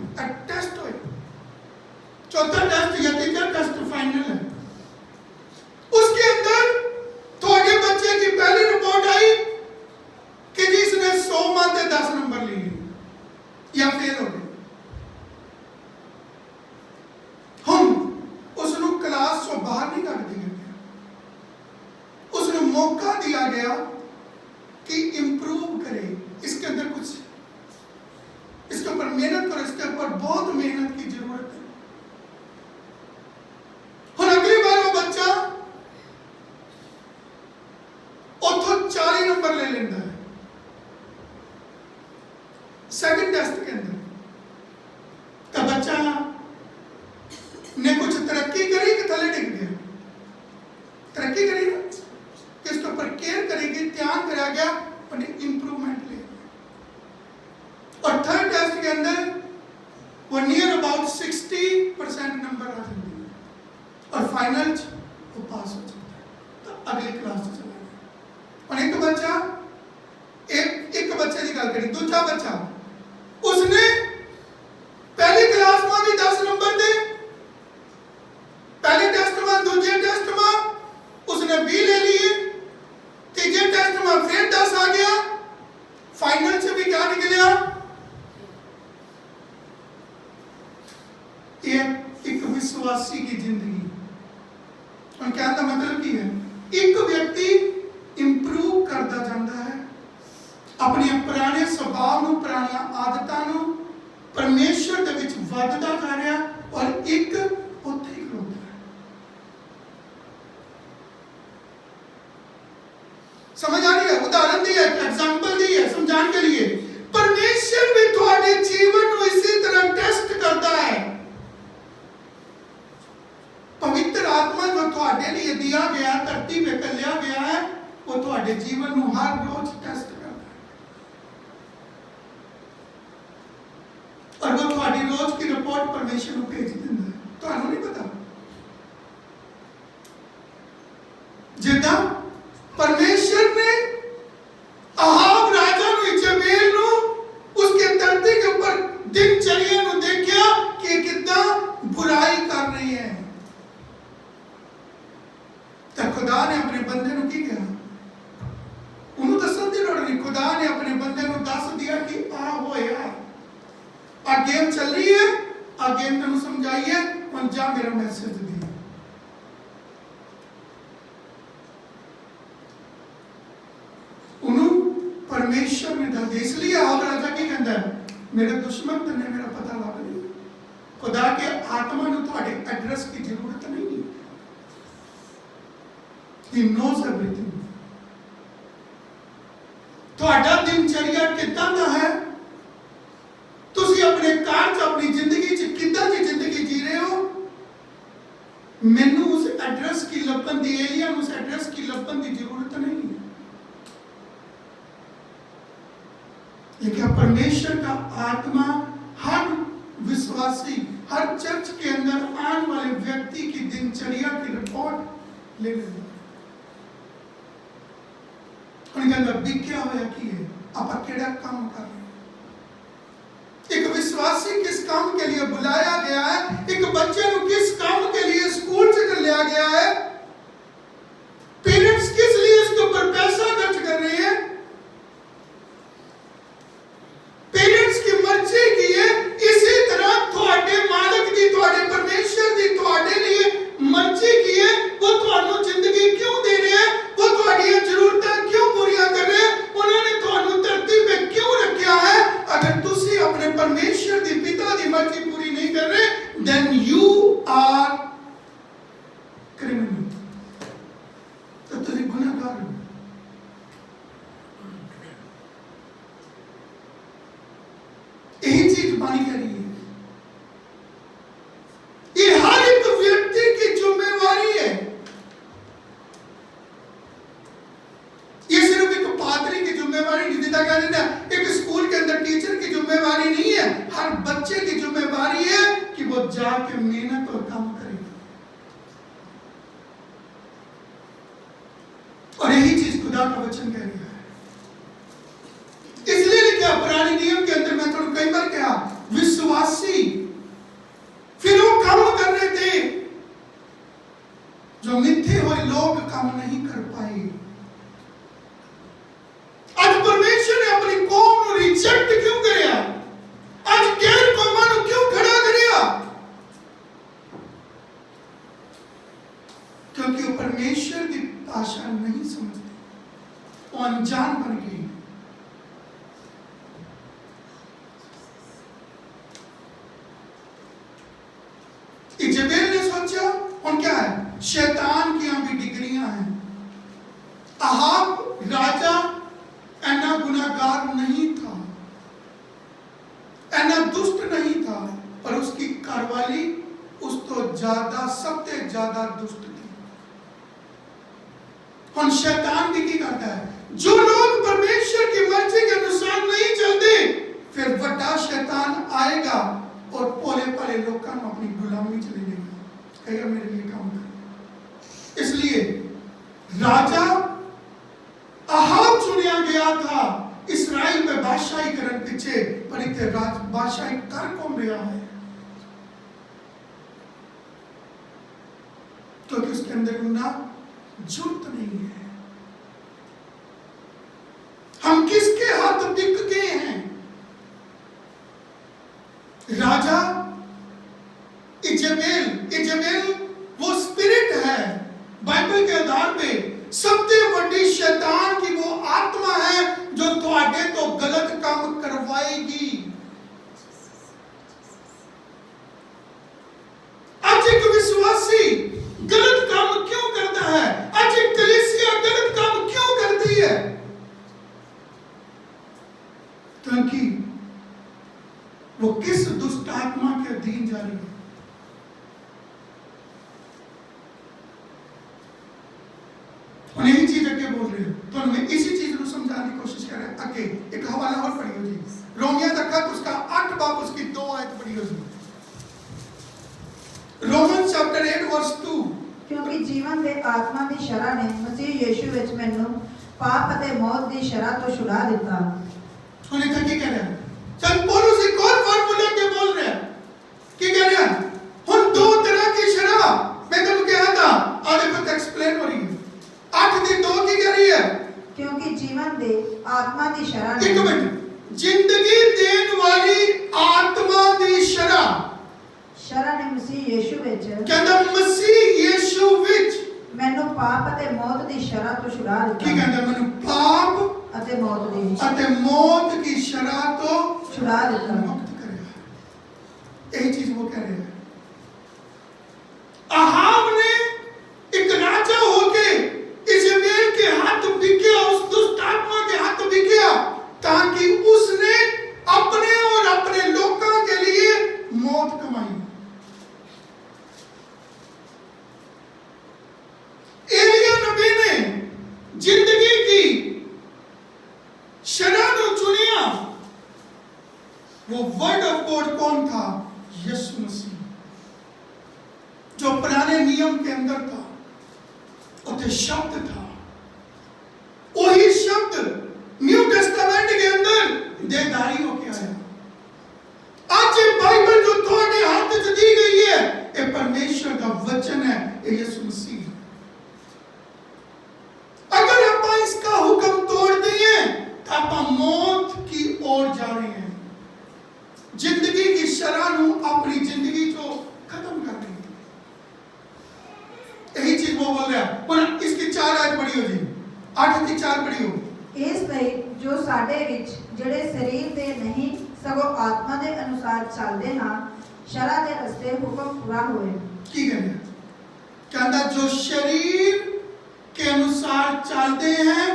टेस्ट हुए, चौथा टेस्ट या तीसरा टेस्ट फाइनल है। उसके अंदर थोड़े बच्चे की पहली रिपोर्ट आई कि जिसने 100 में 10 नंबर लिए या फेल हो गए। हम उसनु क्लास से बाहर नहीं कर दिया गया, उसनु मौका दिया गया कि इंप्रूव करे, इसके अंदर कुछ, इसके ऊपर मेहनत करो, इसके ऊपर बहुत मेहनत की जरूरत है। और अगली बार वो बच्चा उतो 40 नंबर ले लेता है सेकंड टेस्ट के अंदर। तो बच्चा ने कुछ तरक्की करी कि थले डिग गया? तरक्की करी ना, इसके ऊपर केयर करेगी, ध्यान करा गया और इंप्रूवमेंट ले। और थर्ड टेस्ट के अंदर वो नियर अबाउट 60% नंबर आ जाते हैं, और फाइनल वो पास हो जाता है, तो अगली क्लास से चला गया। और एक बच्चा, एक बच्चे की गल करी, दूसरा बच्चा उसने पहली क्लास में भी 10 नंबर थे, पहले टेस्ट में, दूसरे टेस्ट में उसने 20 ले लिए, तीसरे टेस्ट में फिर 10 आ गया, फाइनल से भी क्या निकला? ये एक विश्वासी की जिंदगी। और क्या का मतलब की है? एक व्यक्ति इंप्रूव करता जाता है, अपने पुराने स्वभाव ਨੂੰ, पुरानियां आदतों ਨੂੰ परमेश्वर ਦੇ ਵਿੱਚ ਵਧਦਾ ਜਾ ਰਿਹਾ, और एक ਉੱਥੇ ਹੀ ਖਲੋਤਾ है। समझ आ रही है? उदाहरण दी है, एग्जांपल दी है समझाने के लिए। परमेश्वर भी तुम्हारे जीवन को इसी तरह टेस्ट करता है। पवित्र आत्मा जो तुम्हारे लिए दिया गया, धरती पे कल्या गया है, वो तुम्हारे जीवन को हर रोज टेस्ट करता है। ਤੁਹਾਡੀ ਰੋਜ਼ ਦੀ ਰਿਪੋਰਟ ਪਰਮੇਸ਼ਰ ਨੂੰ ਭੇਜ ਦਿੰਦਾ ਹੈ। ਤੁਹਾਨੂੰ ਨਹੀਂ ਪਤਾ ਜਿੱਦਾਂ परमेश्वर ने अहाब राजा नु इजेबेल नु उसके धरती के ऊपर दिनचर्या नु देखा कि कितना बुराई कर रही है, तो खुदा ने अपने बंदे नु की कहा, उन्होंने दसन दी लोड़ नहीं, खुदा ने अपने बंदे नु दस दिया कि आ होया आ गेम चल रही है, आ गेम तेन समझाइए और जा मेरा मैसेज दी। परमेश्वर ने दस दिया, इसलिए आप राजा की कहता है मेरे दुश्मन ने मेरा पता लग लिया। खुदा के आत्मा ने थोड़े एड्रेस की जरूरत नहीं है, He knows everything। थोड़ा दिनचर्या कितना दा है, तुसी अपने कार च अपनी जिंदगी च कितना दी जिंदगी जी रहे हो, मैनू उस एड्रेस की लपन दी, एलियन उस एड्रेस की लपन की जरूरत नहीं है। लेकिन परमेश्वर का आत्मा हर विश्वासी, हर चर्च के अंदर आने वाले व्यक्ति की दिनचर्या की रिपोर्ट ले लेगा। उनके अंदर भी क्या होया कि है, आप केड़ा काम कर रहे हैं। एक विश्वासी किस काम के लिए बुलाया गया है, एक बच्चे को किस काम के लिए स्कूल से लिया गया है, पेरेंट्स किस लिए उसके ऊपर पैसा खर्च कर रहे हैं, पेरेंट्स की मर्जी की है। इसी तरह थोड़े मालिक दी, थोड़े परमेश्वर दी थोड़े लिए मर्जी की है। वो ਤੁਹਾਨੂੰ जिंदगी क्यों दे रहे हैं, वो थोड़ी जरूरतें क्यों पूरियां कर रहे हैं, उन्होंने ਤੁਹਾਨੂੰ धरती पे क्यों रखा है। अगर तुसी अपने परमेश्वर दी पिता दी मर्जी पूरी नहीं कर रहे, then you are criminal, तो तुसी गुनाहगार हो। यही चीज बानी कह रही है, ये हर एक व्यक्ति की जिम्मेवारी है। ये सिर्फ एक पादरी की जिम्मेवारी नहीं, जितना कह देता एक स्कूल के अंदर टीचर की जिम्मेवारी नहीं है, हर बच्चे की जिम्मेवारी है कि वो जाके मेहनत और काम करे। और यही चीज खुदा का वचन कह रहा है। इसलिए लिखा पुराने नियम के अंदर, मैं थोड़ा कई बार कहा, विश्वासी फिर वो काम कर रहे थे जो मिथ्ये हुए लोग काम नहीं कर पाए। आज परमेश्वर ने अपनी कौम को रिजेक्ट क्यों किया, आज गैर कौमां को क्यों खड़ा किया, क्योंकि वो परमेश्वर की भाषा नहीं समझते, वो अनजान बन गए। इजेबेल ने सोचा उन क्या है, शैतान की यहां भी डिग्रियां हैं। अहाब राजा ऐना गुनाहगार नहीं था, ऐना दुष्ट नहीं था, पर उसकी कारवाली उस तो ज्यादा, सबसे ज्यादा दुष्ट थी। और शैतान भी क्या करता है, जो लोग परमेश्वर की मर्जी के अनुसार नहीं चलते, फिर बड़ा शैतान आएगा और पोले पले लोग का अपनी गुलामी चले जाएगा, कहेगा मेरे लिए काम कर। इसलिए राजा अहाब चुनिया गया था इस्राएल में बादशाही करने पीछे, पर इतने बादशाही कर कौन रहा है, क्योंकि उसके अंदर गुना जुर्त नहीं है। हम किसके हाथ बिक गए हैं। राजा इजेबेल वो स्पिरिट है, बाइबल के आधार पे सबसे बड़ी शैतान की वो आत्मा है जो तुम्हारे तो गलत काम करवाएगी। आज एक विश्वासी गलत काम क्यों करता है, आज एक कलीसिया गलत काम क्यों करती है, क्योंकि वो किस दुष्ट आत्मा के अधीन जा रही है। और यही चीज अगे बोल रहे हो, तो मैं इसी चीज को समझाने की कोशिश कर रहा हूं। आगे एक हवाला और पढ़ियो जी, रोमिया तक उसका 8 बाब उसकी 2 आयत पढ़ियो जी। verse 2. ਕਿਉਂਕਿ ਜੀਵਨ ਦੇ ਆਤਮਾ ਦੀ ਸ਼ਰਾਂ ਨੇ ਮਸੀਹ ਯੀਸ਼ੂ ਵਿੱਚ ਮੈਨੂੰ ਪਾਪ ਅਤੇ ਮੌਤ ਦੀ ਸ਼ਰਾਂ ਤੋਂ ਛੁਡਾ ਦਿੱਤਾ। ਹੁਣ ਇਹ ਕੀ ਕਹਿ ਰਿਹਾ ਹੈ? ਚਲ ਪੌਲੁਸ ਇੱਕ और ਫਾਰਮੂਲਾ ਕੇ बोल रहा है। ਕੀ ਕਹਿ ਰਿਹਾ ਹੈ? ਹੁਣ दो तरह की शराब मैं तुमको कहा था, और देखो तो एक्सप्लेन हो रही है। 8 दिन 2 की कह रही है ਕਿਉਂਕਿ ਜੀਵਨ ਦੇ ਆਤਮਾ ਦੀ ਸ਼ਰਾਂ एक ਨੇ मिनट, जिंदगी देने वाली आत्मा दी शराब ਸ਼ਰਾਂ ਨੇ ਮਸੀਹ ਯੀਸ਼ੂ ਵਿੱਚ कहता मसीह यीशु विच ਮੈਨੂੰ ਪਾਪ ਅਤੇ ਮੌਤ ਦੀ ਸ਼ਰਾਂ ਤੋਂ ਛੁਡਾ की ਦਿੱਤਾ कहता मैंने पाप ਅਤੇ ਮੌਤ ਦੀ अते मौत की शराब तो छुड़ा देता। मुक्त करेगा। यही चीज वो कह रहे हैं। अहाब ने एक राजा होके इज़राइल के हाथ बिके, उस दुष्ट आत्मा के हाथ बिके, ताकि उसने अपने और अपने लोगों के लिए मौत कमाई। एलिया नबी ने जिंदगी की शराब चुनिया। वो वर्ड ऑफ गॉड कौन था? यीशु मसीह, जो पुराने नियम के अंदर था। उसे शब्द था, वही शब्द न्यू टेस्टामेंट के अंदर देहधारी होके आया। आज ये बाइबल जो तुम्हारे हाथ में दी गई है, ये परमेश्वर का वचन है, ये यीशु मसीह है। अगर आप इसका हुक्म तोड़ दिए तो आप मौत की ओर जा रहे हैं। जिंदगी की शराब अपनी जिंदगी को खत्म कर रही है। यही चीज वो बोल रहा है। पर इसकी 4 आयत पढ़ी हो जी, 8 की 4 पढ़ी हो। ਇਸ ਲਈ ਜੋ ਸਾਡੇ ਵਿੱਚ ਜਿਹੜੇ ਸਰੀਰ ਦੇ ਨਹੀਂ ਸਗੋਂ ਆਤਮਾ ਦੇ ਅਨੁਸਾਰ ਚੱਲਦੇ ਹਨ ਸ਼ਰਾਂ ਦੇ ਰਸਤੇ ਹੁਕਮ ਪੂਰਾ ਹੋਏ। की कहते हैं? कहता जो शरीर के अनुसार चलते हैं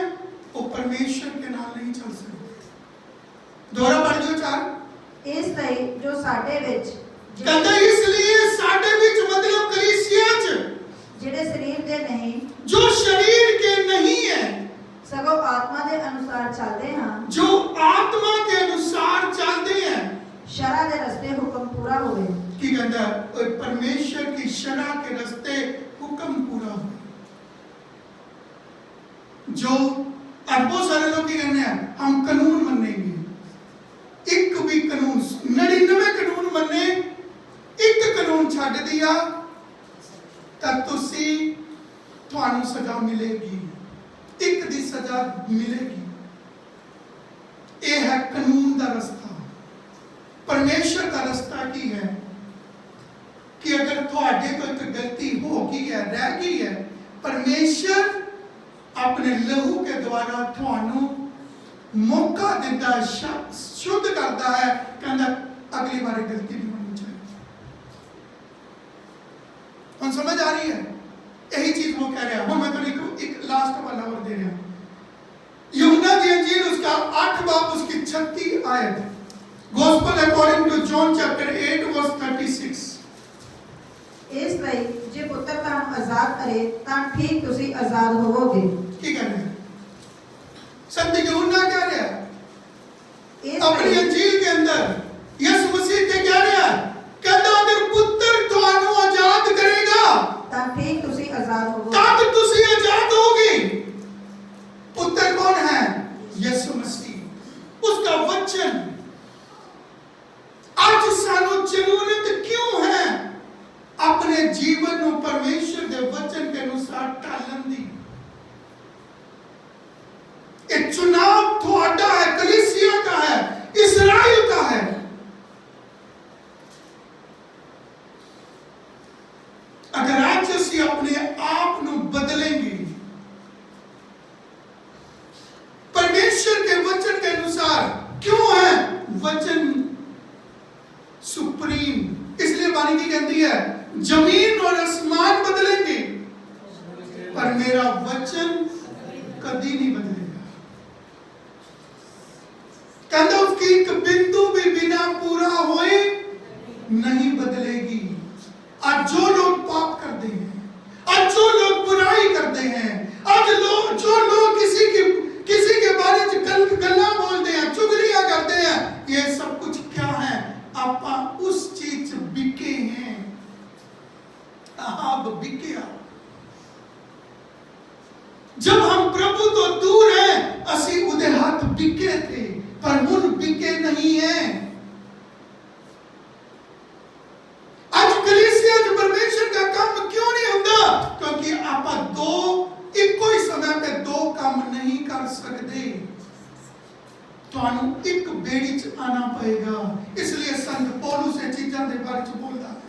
वो परमेश्वर के नाम नहीं चल सकते। दोहरा पढ़ दो 4। ਇਸ ਲਈ ਜੋ ਸਾਡੇ ਵਿੱਚ कहता इसलिए साडे विच मतलब कलीसिया च ਜਿਹੜੇ ਸਰੀਰ ਦੇ ਨਹੀਂ जो शरीर के नहीं है, ਸਗੋਂ ਆਤਮਾ ਦੇ ਅਨੁਸਾਰ ਚੱਲਦੇ ਹਨ जो आत्मा के अनुसार चलते हैं, शरा दे रस्ते हुक्म पूरा होवे। की कहता है परमेश्वर की शरा के रस्ते हुक्म पूरा हो। जो बहुत सारे लोग की कहते हैं हम कानून मनेंगे, एक भी कानून 99 कानून मने, एक कानून छड़ दिया तब तुसी थानू सजा मिलेगी, एक दी सजा मिलेगी। यह है कानून का रास्ता। परमेश्वर का रास्ता की है कि अगर थोड़े को एक गलती हो गई है, रह गई है, परमेश्वर अपने लहू के द्वारा थानू मौका देता है, शुद्ध करता है, कहता अगली बार गलती नहीं होनी चाहिए। हम समझ आ रही है? यही चीज वो कह रहे हैं। मैं तो एक लास्ट वाला और दे रहा हूं। यूहन्ना की इंजील उसका 8 बाब उसकी 36 आयत, Gospel according to John chapter 8 verse 36। ਇਸ ਲਈ ਜੇ ਪੁੱਤਰ ਤੁਹਾਨੂੰ ਆਜ਼ਾਦ ਕਰੇ ਤਾਂ ਠੀਕ ਤੁਸੀਂ ਆਜ਼ਾਦ ਹੋਵੋਗੇ। ਕੀ ਕਰ ਰਹੇ हैं? संत यूहन्ना कह रहा है अपनी इंजील के अंदर, यीशु मसीह के कह रहा है, कहता अगर पुत्र ਤੁਹਾਨੂੰ आजाद करेगा ਤਾਂ ਠੀਕ ਤੁਸੀਂ ਆਜ਼ਾਦ ਹੋਵੋਗੇ। तब तुसी आजाद होगी। पुत्र कौन है? यीशु मसीह, उसका वचन। आज सानू जरूरत क्यों है अपने जीवन को परमेश्वर के वचन के अनुसार ढालन दी? एक चुनाव थोड़ा है, कलीसिया का है, इस्राएल का है। अगर आज असी अपने आप को बदलेंगे, परमेश्वर के वचन के अनुसार, क्यों है वचन सुप्रीम, इसलिए वाणी की कहती है जमीन और आसमान बदलेंगे पर मेरा वचन कभी नहीं बदलेगा। कहता उसकी एक बिंदु भी बिना पूरा हुए नहीं बदलेगी। आज जो लोग पाप करते हैं, आज जो लोग बुराई करते हैं, आज जो लोग किसी के बारे में गल्ला बोलते हैं, चुगलियां करते हैं, ये सब कुछ क्या है? आप उस चीज बिके हैं। अहाब बिकिया। जब हम प्रभु तो दूर हैं, असी उदे हाथ बिके थे, पर हुन बिके नहीं है। आज कलीसिया च परमेश्वर का काम क्यों नहीं होता? क्योंकि आप इको ही समय पे दो काम नहीं कर सकते। ਤੁਹਾਨੂੰ ਇੱਕ बेड़ी च आना पएगा। इसलिए संत पौलुस ये चीज़ों के बारे में बोलता है,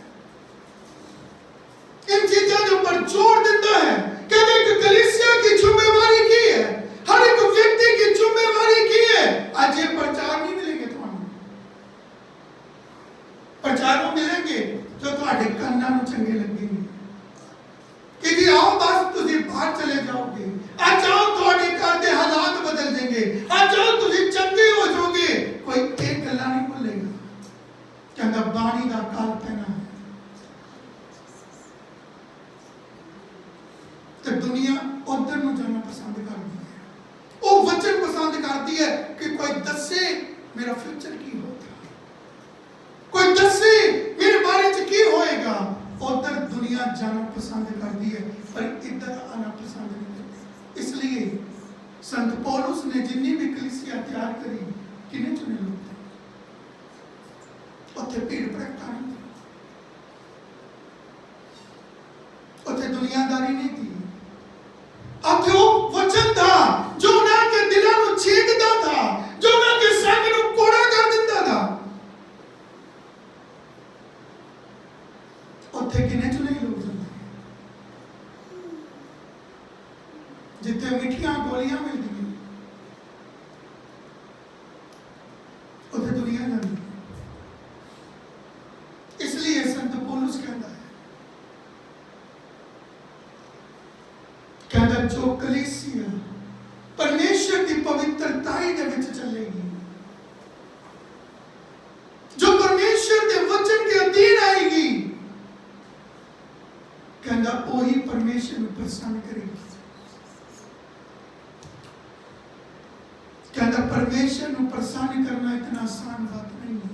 इन चीजों के ऊपर जोर देता है। कहते कि कलीसिया की जिम्मेवारी की है, हर एक व्यक्ति की जिम्मेवारी की है। आज ये प्रचार नहीं मिलेंगे, ਤੁਹਾਨੂੰ प्रचारों मिलेंगे जो ਤੁਹਾਡੇ ਕੰਨਾਂ ਨੂੰ ਚੰਗੇ ਲੱਗेंगे कि जी आओ बस ਤੁਸੀਂ बाहर चले जाओगे, आ जाओ ਤੁਹਾਡੇ घर ਦੇ हालात बदल देंगे, आ जाओ ਤੁਸੀਂ चंगे हो जाओगे। कोई एक गल्ला नहीं भूलेगा, कहता बाणी का काल पैना है। तो दुनिया उधर ਨੂੰ जाना पसंद करती है, वो वचन पसंद करती है कि कोई दसे मेरा फ्यूचर की होगा, कोई दसे मेरे बारे में की होएगा। उधर दुनिया जाना पसंद करती है, पर इधर आना पसंद नहीं करती। इसलिए संत पौलुस ने जिन्नी भी कलीसिया तैयार करी, किन्हें चुने लोग थे? उत्थे भीड़ भड़का नहीं थी, उत्थे दुनियादारी नहीं थी, उत्थे वो वचन था जो उनके दिलों को छेदता था, जो उनके संग को कोड़ा कर देता था। उत्थे किन्हें चुने लोग जाते, जिथे मिठियां गोलियां मिलती हैं, उथे दुनिया जाती है। इसलिए संत पौलुस कहता है, कहता जो कलीसिया परमेश्वर की पवित्रताई दे विच चलेगी, जो परमेश्वर के वचन के अधीन आएगी, कहता वही परमेश्वर को प्रसन्न करेगी। कहता परमेश्वर को प्रसन्न करना इतना आसान बात नहीं है।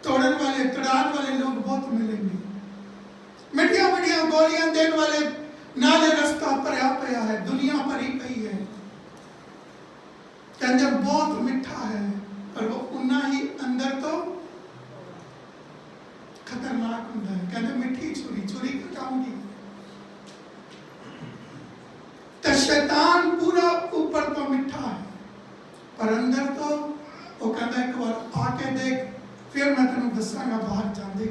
तोड़न वाले तड़ान वाले लोग बहुत मिलेंगे, मिठिया मिठिया गोलियां देने वाले नाले रास्ता भरया पया है, दुनिया भरी पई है। कहते बहुत मिठा है, पर वो उन्ना ही अंदर तो खतरनाक होता है। कहते मिठी छुरी, छुरी का काम की तो शैतान पूरा ऊपर तो मिठा है, पर अंदर तो वो कहता एक बार आके देख, फिर मैं तेन दसांगा बाहर जाते।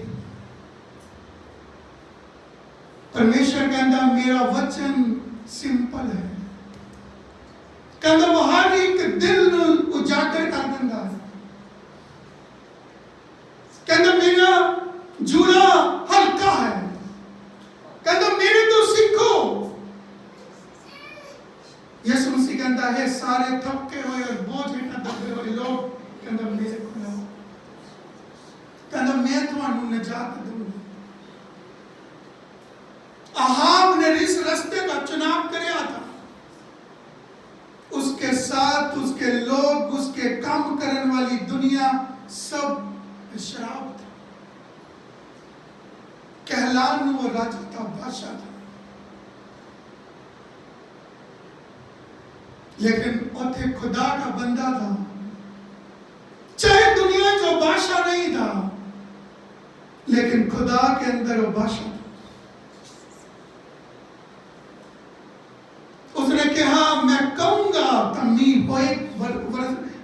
परमेश्वर कहता मेरा वचन सिंपल है, कहता वो हर एक दिल को उजागर कर देता है। कहता मेरा जूड़ा हल्का है, कहता मेरे तो सीखो। यीशु मसीह कहता है सारे थके हुए और बोझ हेठा दबे हुए लोग, कहता मेरे को आओ, कहता मैं तुम्हें निजात दूंगा। अहाब ने इस रास्ते का चुनाव किया था, उसके साथ उसके लोग, उसके काम करने वाली दुनिया सब शराब था। कहलान वो राजा था, बादशाह था, लेकिन उथे खुदा का बंदा था। चाहे दुनिया जो बादशाह नहीं था, लेकिन खुदा के अंदर वो बादशाह था। उसने कहा मैं कहूंगा तमी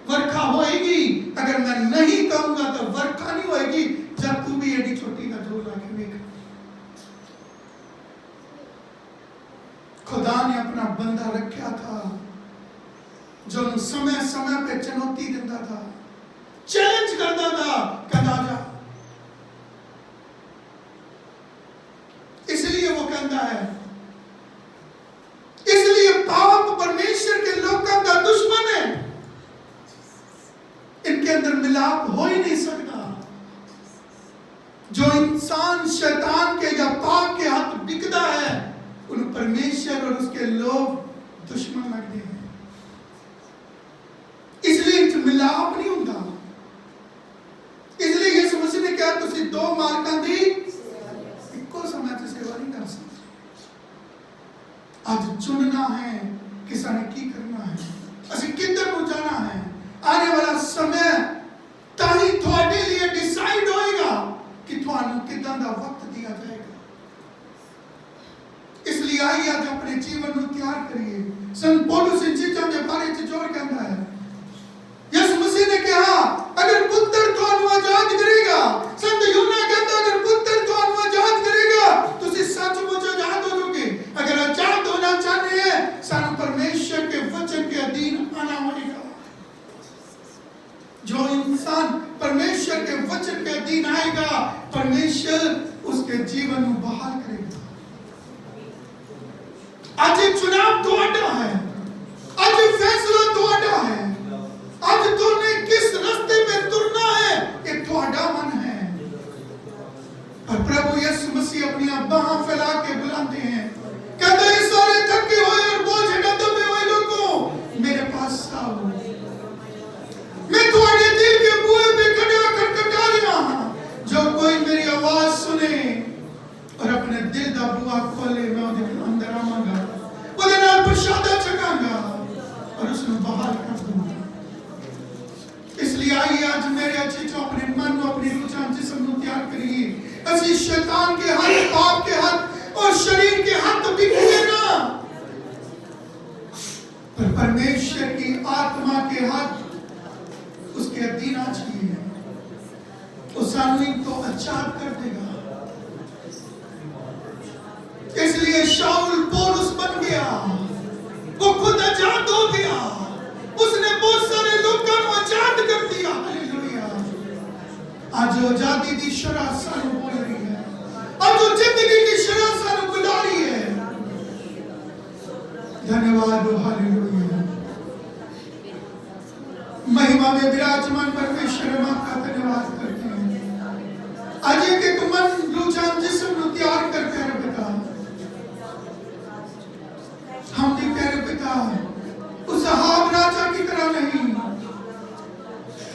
वर्खा होएगी, अगर मैं नहीं कहूंगा तो वर्खा नहीं होएगी। जब तू भी एडी छोटी का जोर लाके देख, खुदा ने अपना बंदा रखा था जो समय समय पे चुनौती देता था, चैलेंज करता था, कहता जा। इसलिए वो कहता है, इसलिए पाप परमेश्वर के लोगों का दुश्मन है, इनके अंदर मिलाप हो ही नहीं सकता। जो इंसान शैतान के या पाप के हाथ बिकता है, उन परमेश्वर और उसके लोग दुश्मन लगते हैं। इसलिए मिलाप नहीं होता, दो मालकां दी इक्को समय ते सेवा नहीं कर सकते। आज चुनना है कि साने की करना है, असि किधर को जाना है। आने वाला समय ताही थोड़े लिए डिसाइड होएगा कि थानू किदां दा वक्त दिया जाएगा। इसलिए आइए आज अपने जीवन को तैयार करिए। संत पौलुस इन चीजों के बारे में जोर कहता है। यीशु मसीह ने कहा अगर पुत्र थानू आजाद करेगा, संत यूहन्ना कहता अगर पुत्र थानू आजाद करेगा तुसी सचमुच आजाद हो जाओगे। अगर आजाद होना चाहते हैं सानू परमेश्वर के वचन के अधीन आना होगा। जो इंसान परमेश्वर के वचन के अधीन आएगा परमेश्वर उसके जीवन को बहाल करेगा। आज चुनाव थोड़ा है, आज फैसला थोड़ा है, आज तुमने किस रास्ते में तुरना है ये थोड़ा मन है। और प्रभु यीशु मसीह अपनी बाहें फैला के बुलाते हैं, कहते हैं सारे थके हुए और बोझ दबे हुए लोगों मेरे पास आओ। मैं तुम्हारे दिल के बुए पे खड़ा खटखटा रहा हूं। जो कोई मेरी आवाज सुने और अपने दिल का बुआ खोले मैं उसके अंदर आवांगा, उसके नाल प्रसाद छकांगा और उसमें बहाल कर दूंगा। इसलिए आइए आज मेरे अच्छे जो अपने मन को अपनी रुचि जिस्म को तैयार करिए। ऐसी शैतान के हाथ, पाप के हाथ और शरीर के हाथ बिखरे ना, पर परमेश्वर की आत्मा के हाथ उसके अधीन आ चाहिए। वो सानू तो आजाद कर देगा। इसलिए शाऊल पौलुस बन गया, वो खुद आजाद हो गया, उसने बहुत सारे लोगों को आजाद कर दिया। हालेलुया। आज आजादी की शराह सानू बोल रही है, आज जो जिंदगी की शराह सानू बुला रही है। धन्यवाद हो। हालेलुया। महिमा में विराजमान परमेश्वर हम आपका धन्यवाद करते हैं। आज एक मन रुझान जिस्म तैयार कर प्यारे पिता, हम भी प्यारे पिता उस अहाब राजा की तरह नहीं,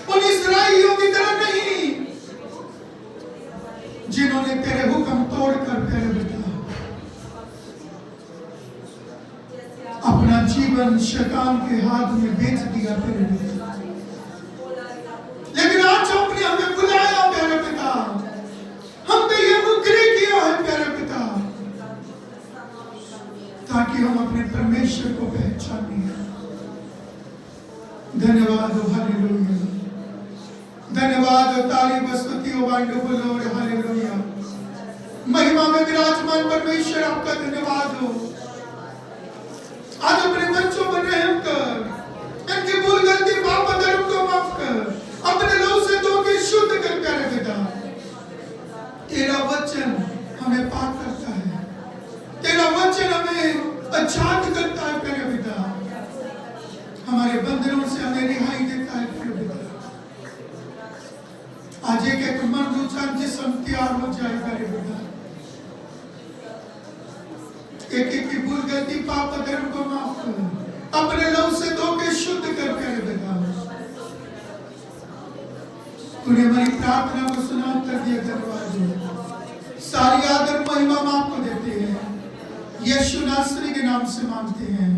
उन इस्राएलियों की तरह नहीं जिन्होंने तेरे हुक्म तोड़कर प्यारे पिता अपना जीवन शैतान के हाथ में बेच दिया प्यारे पिता। लेकिन आज अपने हमें बुलाया प्यारे पिता, हमने ये अनुग्रह किया है प्यारे पिता, ताकि हम अपने परमेश्वर को पहचाने। धन्यवाद हो। हालेलुया। धन्यवाद हो। ताली बस्तुति हो बांडो बोलो और हालेलुया। महिमा में विराजमान परमेश्वर आपका धन्यवाद हो। आज अपने बच्चों पर रहम कर, इनकी भूल गलती पाप धर्म को माफ कर, अपने लहू से धो के शुद्ध कर प्यारे पिता। तेरा वचन हमें पाक करता है, तेरा वचन हमें आजाद करता है प्यारे पिता, हमारे बंधनों से हमें रिहाई देता है प्यारे पिता। आज एक मन रुझान जिस्म तैयार हो जाए प्यारे पिता, एक की भूल गलती पाप धर्म को माफ कर, अपने लहू से धो के शुद्ध कर प्यारे पिता। तूने हमारी प्रार्थना को सुना कर दिया। धन्यवाद। सारी आदर महिमा हम आपको देते हैं, यीशु नासरी के नाम से मांगते हैं।